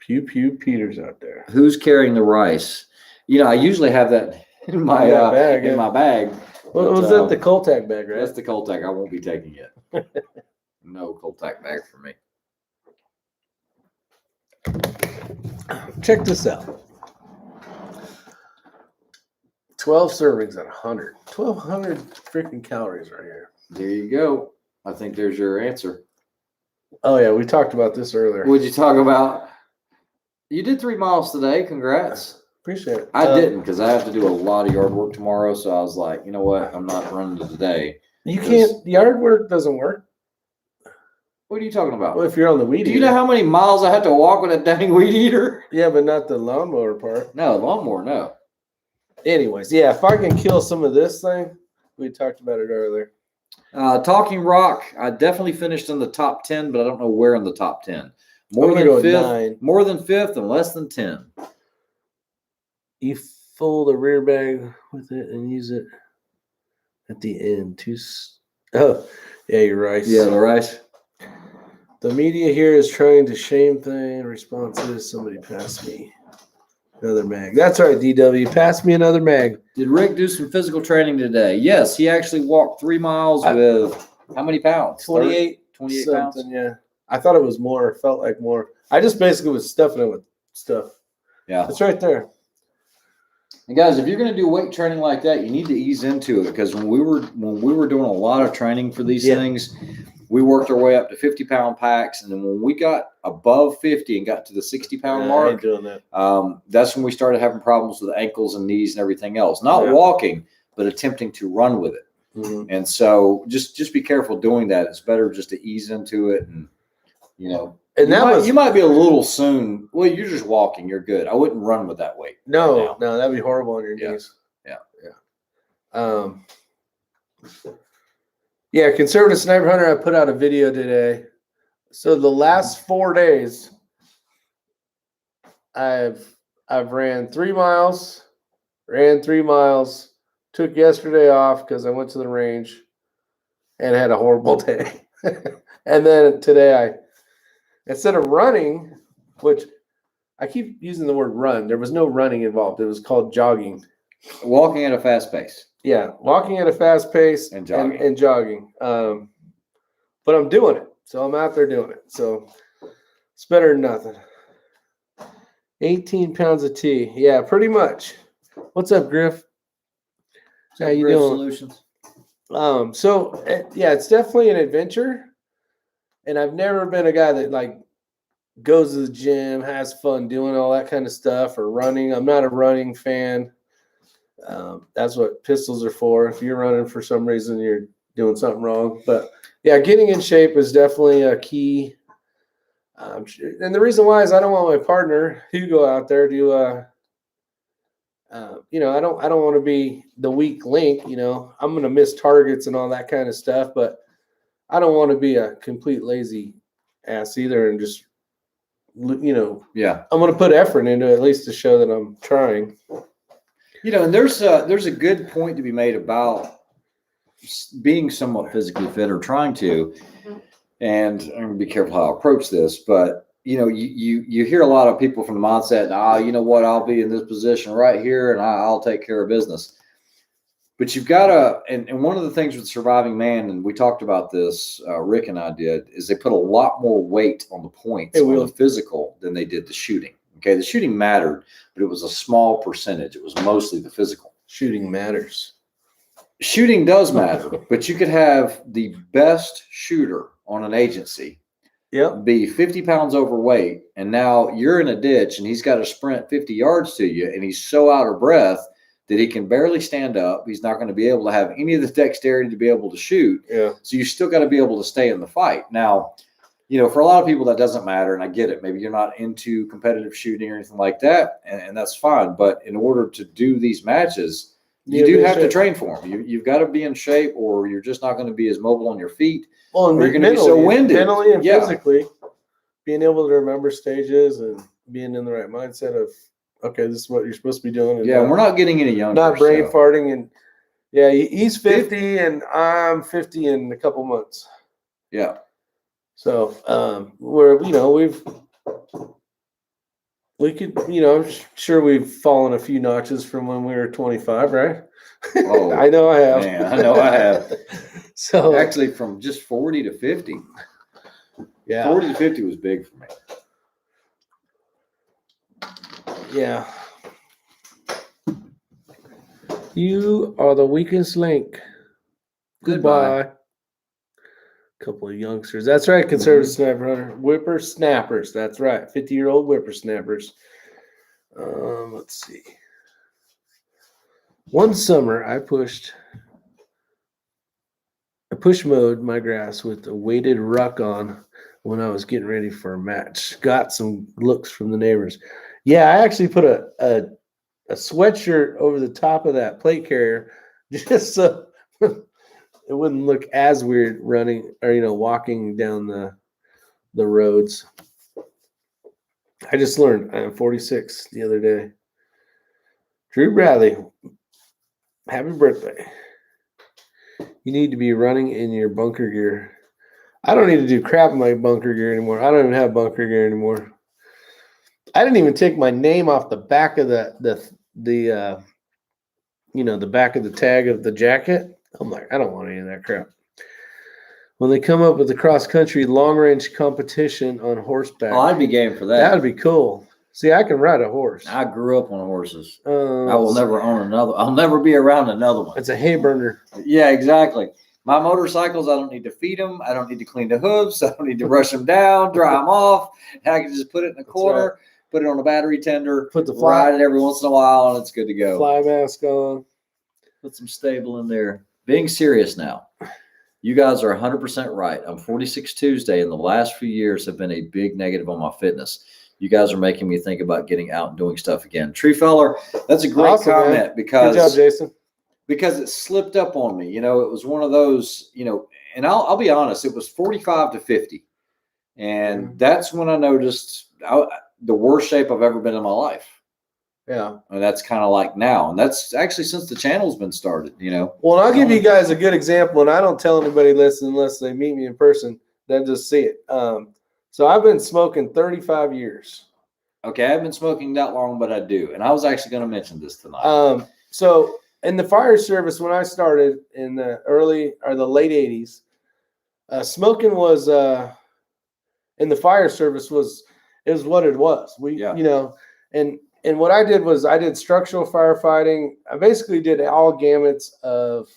Pew Pew Peters out there. Who's carrying the rice? I usually have that in my bag. Well, was that the Coltac bag, right? That's the Coltac. I won't be taking it. No Coltac bag for me. Check this out. 12 servings at 100. 1,200 freaking calories right here. There you go. I think there's your answer. Oh, yeah. We talked about this earlier. What'd you talk about? You did 3 miles today. Congrats. Appreciate it. I didn't because I have to do a lot of yard work tomorrow. So I was like, you know what? I'm not running today. You can't. Yard work doesn't work. What are you talking about? Well, if you're on the weed eater. Do you know how many miles I have to walk with a dang weed eater? Yeah, but not the lawnmower part. No, lawnmower, no. Anyways, yeah, if I can kill some of this thing, we talked about it earlier. Talking Rock, I definitely finished in the top 10, but I don't know where in the top 10. More than 5th and less than 10. You fold a rear bag with it and use it at the end. Oh, yeah, you're right. Yeah, the rice. The media here is trying to shame thing. Response is somebody pass me another mag. That's right, DW. Pass me another mag. Did Rick do some physical training today? Yes, he actually walked 3 miles with how many pounds? 28 pounds? Yeah. I thought it was more. It felt like more. I just basically was stuffing it with stuff. Yeah. It's right there. And guys, if you're going to do weight training like that, you need to ease into it because when we were doing a lot of training for these things, we worked our way up to 50-pound packs, and then when we got above 50 and got to the 60-pound mark, I ain't doing that. That's when we started having problems with ankles and knees and everything else. Not walking, but attempting to run with it. Mm-hmm. And so just be careful doing that. It's better just to ease into it, and And you might be a little soon. Well, you're just walking. You're good. I wouldn't run with that weight. No, that'd be horrible on your knees. Yeah. Yeah, Conservative Sniper Hunter, I put out a video today. So the last 4 days, I've ran 3 miles, took yesterday off because I went to the range and had a horrible day. And then today instead of running, which I keep using the word run, there was no running involved. It was called jogging. Walking at a fast pace. Yeah, walking at a fast pace and jogging. And jogging. But I'm doing it. So I'm out there doing it. So it's better than nothing. 18 pounds of tea. Yeah, pretty much. What's up, Griff? How you doing? Solutions. So yeah, it's definitely an adventure. And I've never been a guy that like goes to the gym, has fun doing all that kind of stuff, or running. I'm not a running fan. That's what pistols are for. If you're running for some reason, you're doing something wrong. But yeah, getting in shape is definitely a key. And the reason why is I don't want my partner Hugo out there to, I don't want to be the weak link. I'm going to miss targets and all that kind of stuff, but I don't want to be a complete lazy ass either. And just, yeah, I'm going to put effort into it, at least to show that I'm trying. And there's a good point to be made about being somewhat physically fit or trying to, and I'm going to be careful how I approach this, but you hear a lot of people from the mindset, you know what, I'll be in this position right here and I'll take care of business. But you've got to, and one of the things with Surviving Man, and we talked about this, Rick and I did, is they put a lot more weight on the points on the physical than they did the shooting. Okay, the shooting mattered, but it was a small percentage. It was mostly the physical. Shooting matters. Shooting does matter, but you could have the best shooter on an agency be 50 pounds overweight, and now you're in a ditch, and he's got to sprint 50 yards to you, and he's so out of breath that he can barely stand up. He's not going to be able to have any of the dexterity to be able to shoot. Yeah. So you still got to be able to stay in the fight. Now, for a lot of people that doesn't matter, and I get it. Maybe you're not into competitive shooting or anything like that, and that's fine. But in order to do these matches, you do have to train for them. You've got to be in shape, or you're just not going to be as mobile on your feet. Well, and you're going to be so winded. Mentally and physically, being able to remember stages and being in the right mindset of, okay, this is what you're supposed to be doing. And we're not getting any younger. Not brain farting. And yeah, he's 50 and I'm 50 in a couple months. Yeah. So I'm sure we've fallen a few notches from when we were 25, right? Oh, I know I have. Man, I know I have. So actually, from just 40 to 50. Yeah. 40 to 50 was big for me. Yeah. You are the weakest link. Goodbye. Couple of youngsters. That's right, conservative sniper hunter. Whippersnappers. That's right. 50-year-old whippersnappers. Let's see. One summer I push mowed my grass with a weighted ruck on when I was getting ready for a match. Got some looks from the neighbors. Yeah, I actually put a sweatshirt over the top of that plate carrier just so it wouldn't look as weird running or walking down the roads. I just learned I'm 46 the other day. Drew Bradley, happy birthday. You need to be running in your bunker gear. I don't need to do crap in my bunker gear anymore. I don't even have bunker gear anymore. I didn't even take my name off the back of the back of the tag of the jacket. I'm like, I don't want any of that crap. When they come up with the cross-country long-range competition on horseback. Oh, I'd be game for that. That would be cool. See, I can ride a horse. I grew up on horses. I will never own another. I'll never be around another one. It's a hay burner. Yeah, exactly. My motorcycles, I don't need to feed them. I don't need to clean the hooves. I don't need to brush them down, dry them off. I can just put it in the corner, put it on a battery tender, ride it every once in a while, and it's good to go. Fly mask on. Put some stable in there. Being serious now. You guys are 100% right. I'm 46 Tuesday, and the last few years have been a big negative on my fitness. You guys are making me think about getting out and doing stuff again. Tree Feller, that's a great comment, man. Because good job, Jason. Because it slipped up on me. It was one of those, and I'll be honest, it was 45 to 50. And that's when I noticed the worst shape I've ever been in my life. Yeah. And that's kind of like now. And that's actually since the channel's been started, Well, I'll give you guys a good example, and I don't tell anybody this unless they meet me in person, then just see it. So I've been smoking 35 years. Okay, I haven't been smoking that long, but I do. And I was actually going to mention this tonight. So in the fire service, when I started in the early or the late 80s, smoking was and the fire service is what it was. And what I did was I did structural firefighting. I basically did all gamuts of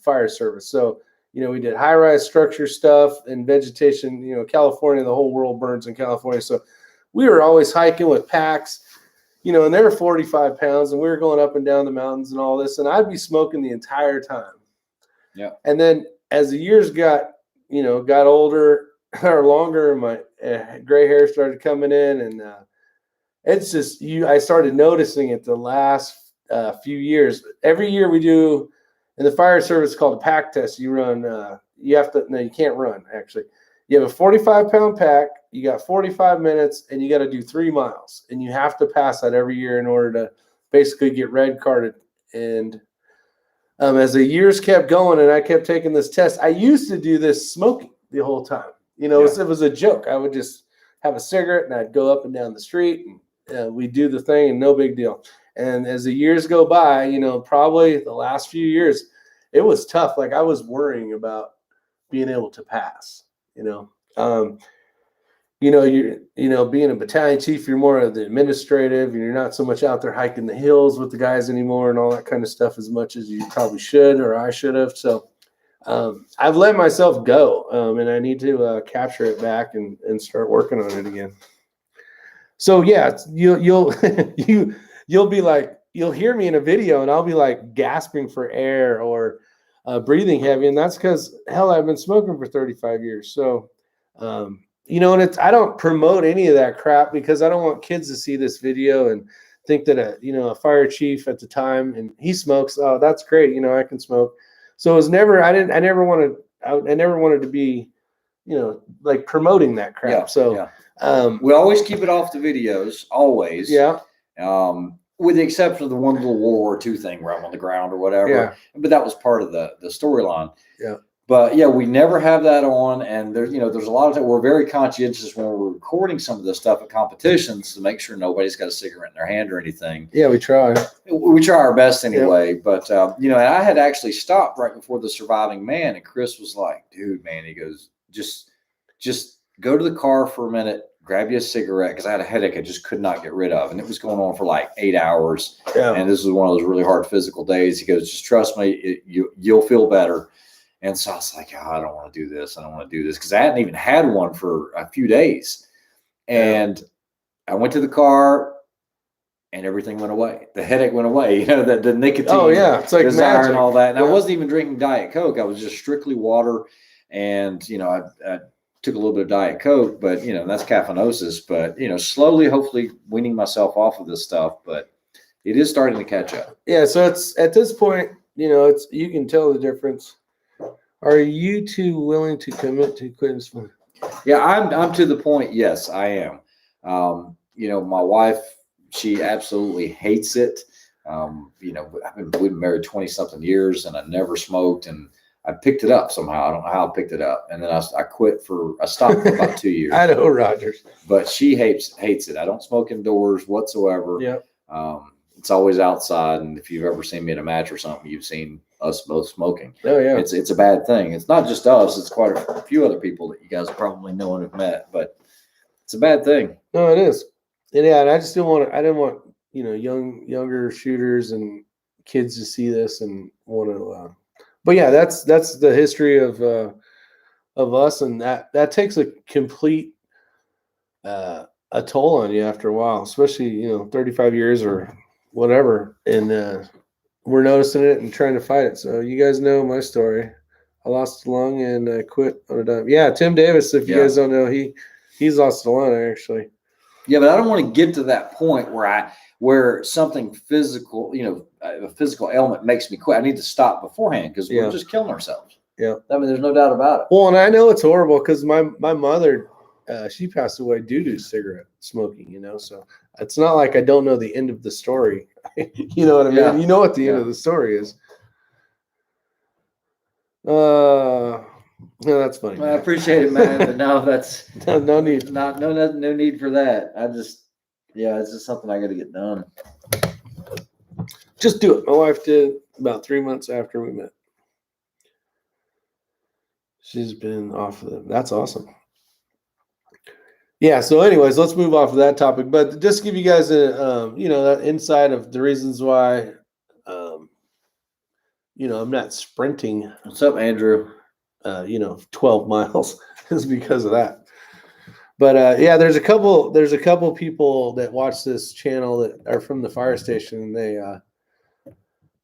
fire service. So, we did high-rise structure stuff and vegetation. California, the whole world burns in California. So we were always hiking with packs, and they were 45 pounds, and we were going up and down the mountains and all this. And I'd be smoking the entire time. Yeah. And then as the years got older or longer, my gray hair started coming in, and it's just I started noticing it the last few years. Every year we do in the fire service called a pack test. You run. You can't run actually. You have a 45-pound pack. You got 45 minutes, and you got to do 3 miles, and you have to pass that every year in order to basically get red carded. And as the years kept going, and I kept taking this test, I used to do this smoking the whole time. It was a joke. I would just have a cigarette, and I'd go up and down the street, and we'd do the thing, and no big deal. And as the years go by, probably the last few years, it was tough. Like I was worrying about being able to pass. Being a battalion chief, you're more of the administrative, and you're not so much out there hiking the hills with the guys anymore and all that kind of stuff as much as you probably should or I should have. So I've let myself go, and I need to capture it back and start working on it again. So yeah, you'll be like, you'll hear me in a video and I'll be like gasping for air or breathing heavy, and that's because I've been smoking for 35 years. So and I don't promote any of that crap because I don't want kids to see this video and think that a fire chief at the time and he smokes. Oh, that's great. I can smoke. So it was never. I never wanted to be, like promoting that crap. Yeah, so yeah. We always keep it off the videos. Always. Yeah. With the exception of the one little World War II thing where I'm on the ground or whatever. Yeah. But that was part of the storyline. Yeah. But yeah, we never have that on, and there's a lot of time we're very conscientious when we're recording some of this stuff at competitions to make sure nobody's got a cigarette in their hand or anything. Yeah, we try. We try our best anyway. Yep. But and I had actually stopped right before the surviving man, and Chris was like, "Dude, man," he goes, "Just go to the car for a minute, grab you a cigarette," because I had a headache I just could not get rid of, and it was going on for like 8 hours. Yeah. And this was one of those really hard physical days. He goes, "Just trust me, you'll feel better." And so I was like, I don't want to do this. I don't want to do this because I hadn't even had one for a few days. And I went to the car and everything went away. The headache went away, the nicotine. Oh, yeah. It's like desire magic. And all that. And Yeah. I wasn't even drinking Diet Coke. I was just strictly water. And, I took a little bit of Diet Coke, but, that's caffeinosis. But, slowly, hopefully weaning myself off of this stuff. But it is starting to catch up. Yeah. So it's at this point, you can tell the difference. Are you two willing to commit to quitting smoking? Yeah, I'm to the point. Yes, I am. My wife, she absolutely hates it. We've been married 20 something years and I never smoked, and I picked it up somehow. I don't know how I picked it up. And then I stopped for about 2 years. I know, Rogers. But she hates it. I don't smoke indoors whatsoever. Yeah. It's always outside. And if you've ever seen me at a match or something, you've seen us both smoking. Oh yeah. It's a bad thing. It's not just us. It's quite a few other people that you guys probably know and have met, but it's a bad thing. No, it is. And yeah, and I just I didn't want, younger shooters and kids to see this and want to, but yeah, that's the history of us. And that takes a complete, a toll on you after a while, especially, 35 years or whatever. And, we're noticing it and trying to fight it. So you guys know my story. I lost a lung and I quit on a dime. Yeah, Tim Davis, if you guys don't know, he's lost a lung actually. Yeah, but I don't want to get to that point where something physical, a physical ailment makes me quit. I need to stop beforehand because we're just killing ourselves. Yeah. I mean, there's no doubt about it. Well, and I know it's horrible because my mother, she passed away due to cigarette smoking, so it's not like I don't know the end of the story. You know what I mean? Yeah. You know what the end of the story is. No, that's funny. Well, I appreciate it, man, but no, that's no need. No need for that. it's just something I got to get done. Just do it. My wife did about 3 months after we met. She's been off of them. That's awesome. Yeah. So, anyways, let's move off of that topic. But just to give you guys a that insight of the reasons why, I'm not sprinting. What's up, Andrew? 12 miles is because of that. But yeah, there's a couple people that watch this channel that are from the fire station, and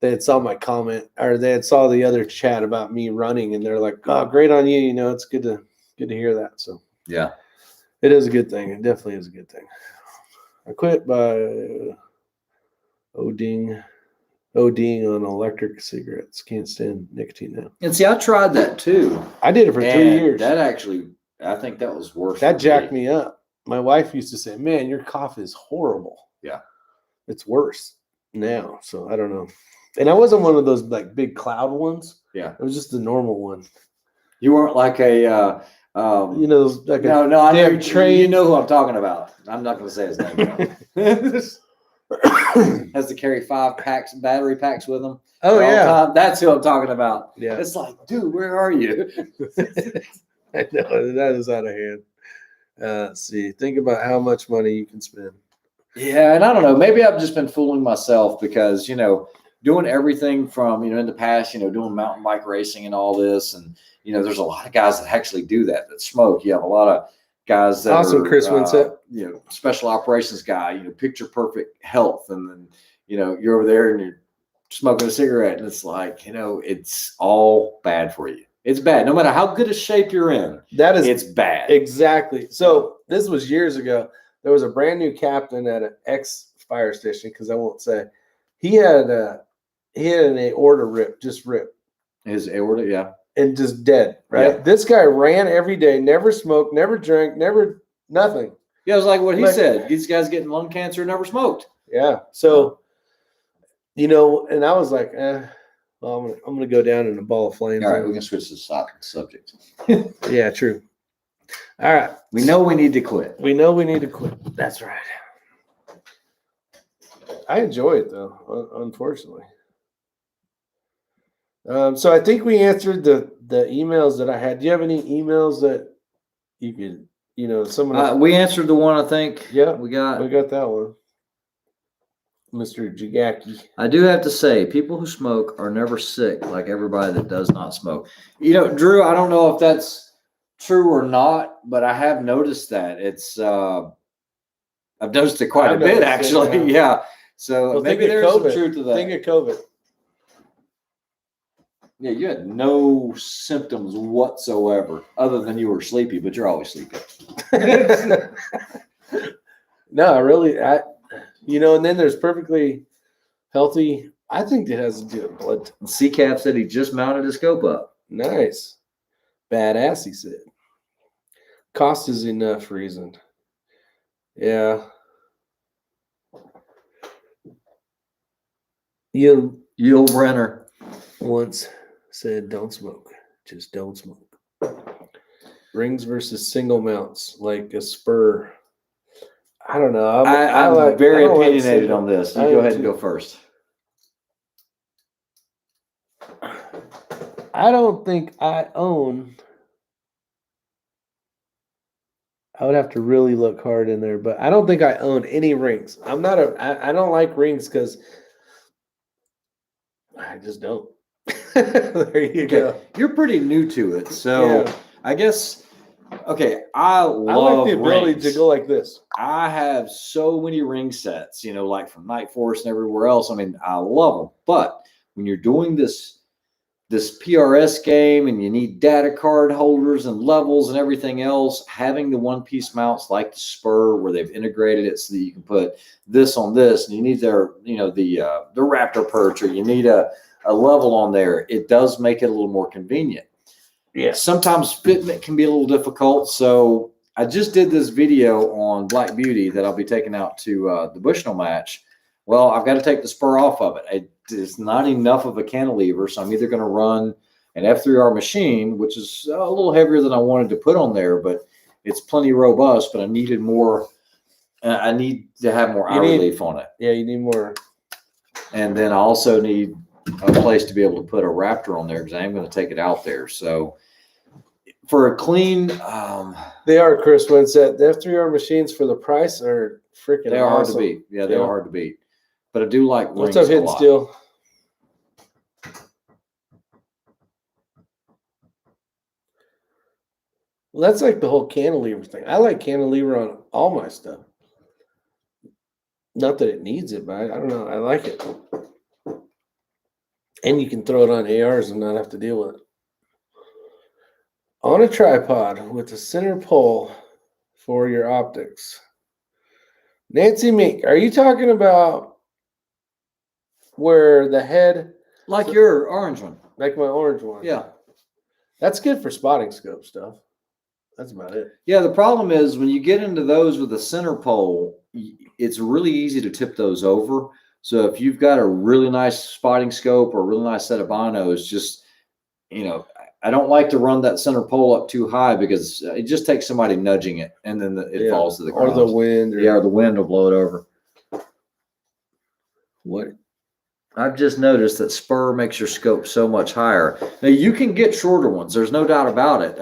they had saw my comment, or they had saw the other chat about me running, and they're like, "Oh, great on you! It's good to hear that." So yeah, it is a good thing. It definitely is a good thing. I quit by ODing on electric cigarettes. Can't stand nicotine now. And see, I tried that too. I did it for 3 years. That actually, I think that was worse. That jacked me up. My wife used to say, "Man, your cough is horrible." Yeah, it's worse now. So I don't know. And I wasn't one of those like big cloud ones. Yeah, it was just the normal one. You weren't like a like no, I know train. You know who I'm talking about. I'm not going to say his name. Has to carry 5 battery packs with him. Oh yeah, that's who I'm talking about. Yeah, it's like, dude, where are you? I know that is out of hand. Let's see. Think about how much money you can spend. Yeah, and I don't know. Maybe I've just been fooling myself because doing everything from in the past, doing mountain bike racing and all this, and there's a lot of guys that actually do that smoke. You have a lot of guys that are Chris Winsett, special operations guy, picture perfect health, and then you're over there and you're smoking a cigarette, and it's like it's all bad for you. It's bad, no matter how good a shape you're in. It's bad. Exactly. So this was years ago. There was a brand new captain at an ex fire station, because I won't say. He had an aorta rip, just rip. His aorta, yeah. And just dead, right? Yeah. This guy ran every day, never smoked, never drank, never nothing. Yeah, it was like what he said. These guys getting lung cancer never smoked. Yeah. So, and I was like, well, I'm gonna go down in a ball of flames. All right, we can switch to the subject. Yeah, true. All right. We know we need to quit. That's right. I enjoy it though, unfortunately. So I think we answered the emails that I had. Do you have any emails that you could, someone? We answered the one, I think. Yeah, we got that one. Mr. Jigaki. I do have to say, people who smoke are never sick like everybody that does not smoke. Drew, I don't know if that's true or not, but I have noticed that. It's I've noticed it quite a bit, actually. Yeah. So maybe there's some truth to that. Think of COVID. Yeah, you had no symptoms whatsoever, other than you were sleepy, but you're always sleepy. No, really, and then there's perfectly healthy. I think it has to do with blood. CCAP said he just mounted his scope up. Nice. Badass, he said. Cost is enough reason. Yeah. Yul Brenner once said, "Don't smoke. Just don't smoke." Rings versus single mounts, like a spur. I don't know. I'm very opinionated on this. You go ahead and go first. I don't think I own. I would have to really look hard in there, but I don't think I own any rings. I don't like rings because I just don't. There you go. You're pretty new to it, so yeah. I guess. Okay, I like the ability rings. To go like this. I have so many ring sets, like from Night Force and everywhere else. I mean, I love them. But when you're doing this PRS game and you need data card holders and levels and everything else, having the one-piece mounts like the Spur where they've integrated it so that you can put this on this, and you need the Raptor perch, or you need a level on there, it does make it a little more convenient. Yeah. Sometimes fitment can be a little difficult. So I just did this video on Black Beauty that I'll be taking out to the Bushnell match. Well, I've got to take the spur off of it. It's not enough of a cantilever, so I'm either going to run an F3R machine, which is a little heavier than I wanted to put on there, but it's plenty robust, but I needed more. I need to have more eye relief on it. Yeah, you need more. And then I also need a place to be able to put a Raptor on there because I am going to take it out there. So for a clean, they are, Chris Winsett. The F3R machines for the price are freaking they are hard to awesome. beat. Yeah, they are hard to beat. But I do like What's rings up, Hidden Steel? Well, that's like the whole cantilever thing. I like cantilever on all my stuff. Not that it needs it, but I don't know. I like it. And you can throw it on ARs and not have to deal with it. On a tripod with a center pole for your optics. Nancy Meek, are you talking about where the head... Like your orange one. Like my orange one. Yeah. That's good for spotting scope stuff. That's about it. Yeah, the problem is when you get into those with a center pole, it's really easy to tip those over. So if you've got a really nice spotting scope or a really nice set of binos, just, I don't like to run that center pole up too high because it just takes somebody nudging it and then it falls to the ground. Or the wind. Or the wind will blow it over. What? I've just noticed that spur makes your scope so much higher. Now you can get shorter ones. There's no doubt about it.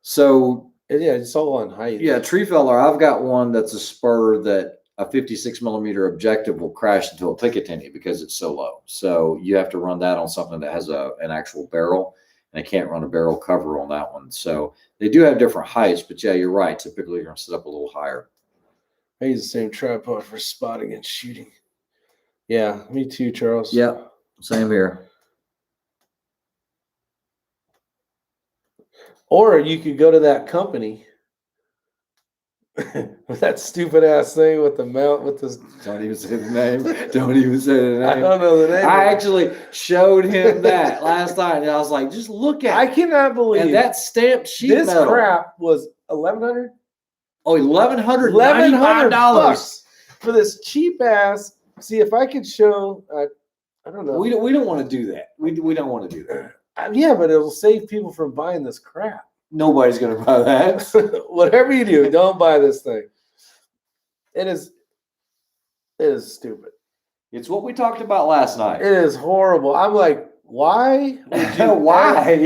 So yeah, it's all on height. Yeah, Tree Feller, I've got one that's a spur that a 56 millimeter objective will crash into a Picatinny because it's so low. So you have to run that on something that has an actual barrel, and I can't run a barrel cover on that one. So they do have different heights, but yeah, you're right. Typically, you're going to set up a little higher. I use the same tripod for spotting and shooting. Yeah, me too, Charles. Yeah, same here. Or you could go to that company with that stupid ass thing with the mount with this. Don't even say the name. Don't even say the name. I don't know the name. I actually showed him that last night, and I was like, just look at it. I cannot believe and that stamped sheet this metal. crap was $1,100. Oh, $1,195 for this cheap ass. See if I could show. I don't know. We don't want to do that. We don't want to do that. Yeah, but it'll save people from buying this crap. Nobody's going to buy that. Whatever you do, don't buy this thing. It is stupid. It's what we talked about last night. It is horrible. I'm like, why? Why?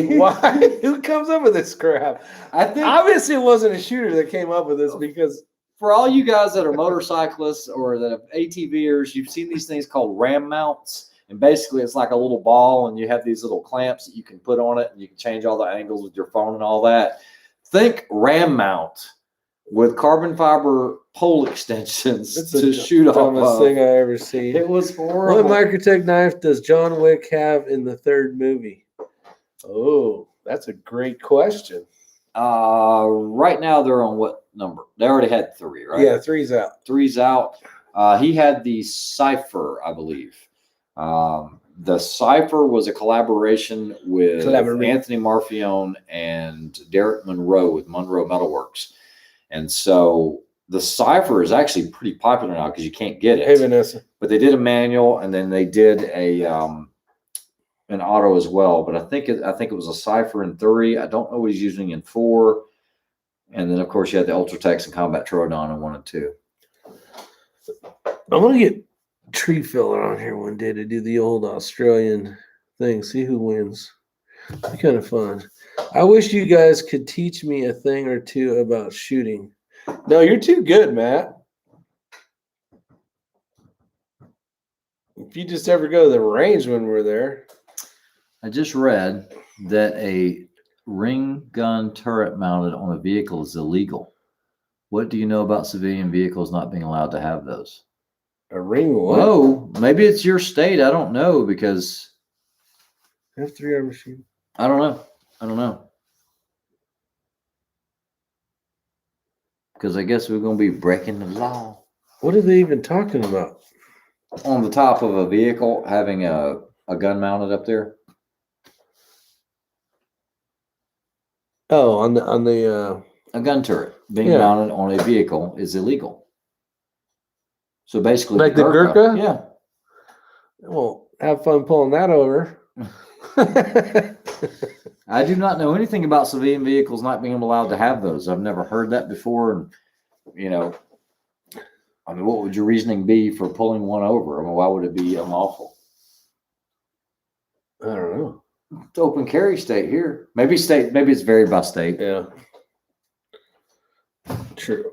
Who comes up with this crap? I think obviously it wasn't a shooter that came up with this, because for all you guys that are motorcyclists or that have ATVers, you've seen these things called ram mounts. And basically, it's like a little ball, and you have these little clamps that you can put on it, and you can change all the angles with your phone and all that. Think ram mount with carbon fiber pole extensions to shoot off of. Dumbest thing I ever seen. It was horrible. What Microtech knife does John Wick have in the third movie? Oh, that's a great question. Right now they're on what number? They already had 3, right? Yeah, 3's out. 3's out. He had the Cypher, I believe. The Cypher was a collaboration with Anthony Marfione and Derek Monroe with Monroe Metalworks. And so the Cypher is actually pretty popular now because you can't get it. Hey, Vanessa. But they did a manual, and then they did an auto as well. But I think it was a Cypher in 3. I don't know what he's using in 4. And then, of course, you had the Ultratex and Combat Troodon in 1 and 2. I want to get Tree Feller on here one day to do the old Australian thing. See who wins. It'd be kind of fun. I wish you guys could teach me a thing or two about shooting. No, you're too good, Matt. If you just ever go to the range when we're there. I just read that a ring gun turret mounted on a vehicle is illegal. What do you know about civilian vehicles not being allowed to have those? A ring what? Oh, maybe it's your state. I don't know because F3R machine. I don't know. Because I guess we're going to be breaking the law. What are they even talking about? On the top of a vehicle, having a gun mounted up there. Oh, on the a gun turret being mounted on a vehicle is illegal. So basically, like the Gurkha? Yeah. Well, have fun pulling that over. I do not know anything about civilian vehicles not being allowed to have those. I've never heard that before. And, I mean, what would your reasoning be for pulling one over? I mean, why would it be unlawful? I don't know. It's open carry state here. Maybe state. Maybe it's varied by state. Yeah. True.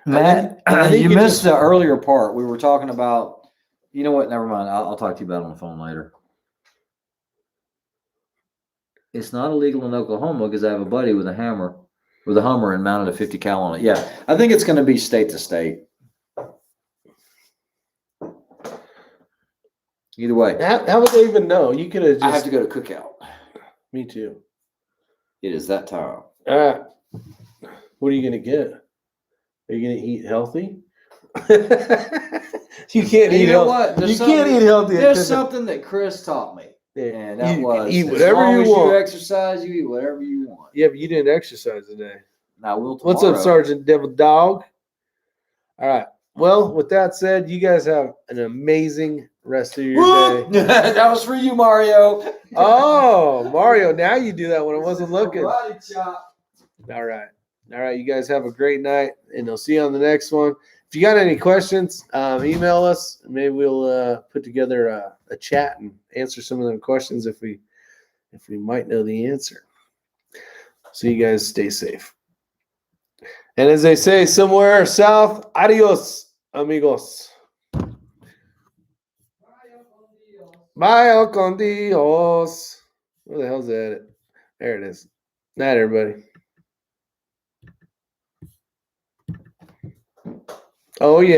Matt, you missed the earlier part. We were talking about. You know what? Never mind. I'll talk to you about it on the phone later. It's not illegal in Oklahoma because I have a buddy with a Hummer and mounted a 50 cal on it. Yeah, I think it's going to be state to state. Either way. How would they even know? You could have just... I have to go to cookout. Me too. It is that time. All right. What are you going to get? Are you going to eat healthy? You can't eat healthy. You can't eat healthy. There's something that Chris taught me. Yeah. And that was eat whatever you want. You exercise, you eat whatever you want. Yeah, but you didn't exercise today. Now we'll tomorrow. What's up, Sergeant Devil Dog? All right. Well, with that said, you guys have an amazing rest of your day. That was for you, Mario. Oh, Mario. Now you do that when I wasn't looking. All right. All right. You guys have a great night, and I'll see you on the next one. If you got any questions, email us. Maybe we'll put together a chat and answer some of them questions if we might know the answer. So you guys stay safe. And as they say somewhere south, adios, amigos. Bye con Dios. Where the hell's that at? There it is. Night, everybody. Oh, yeah.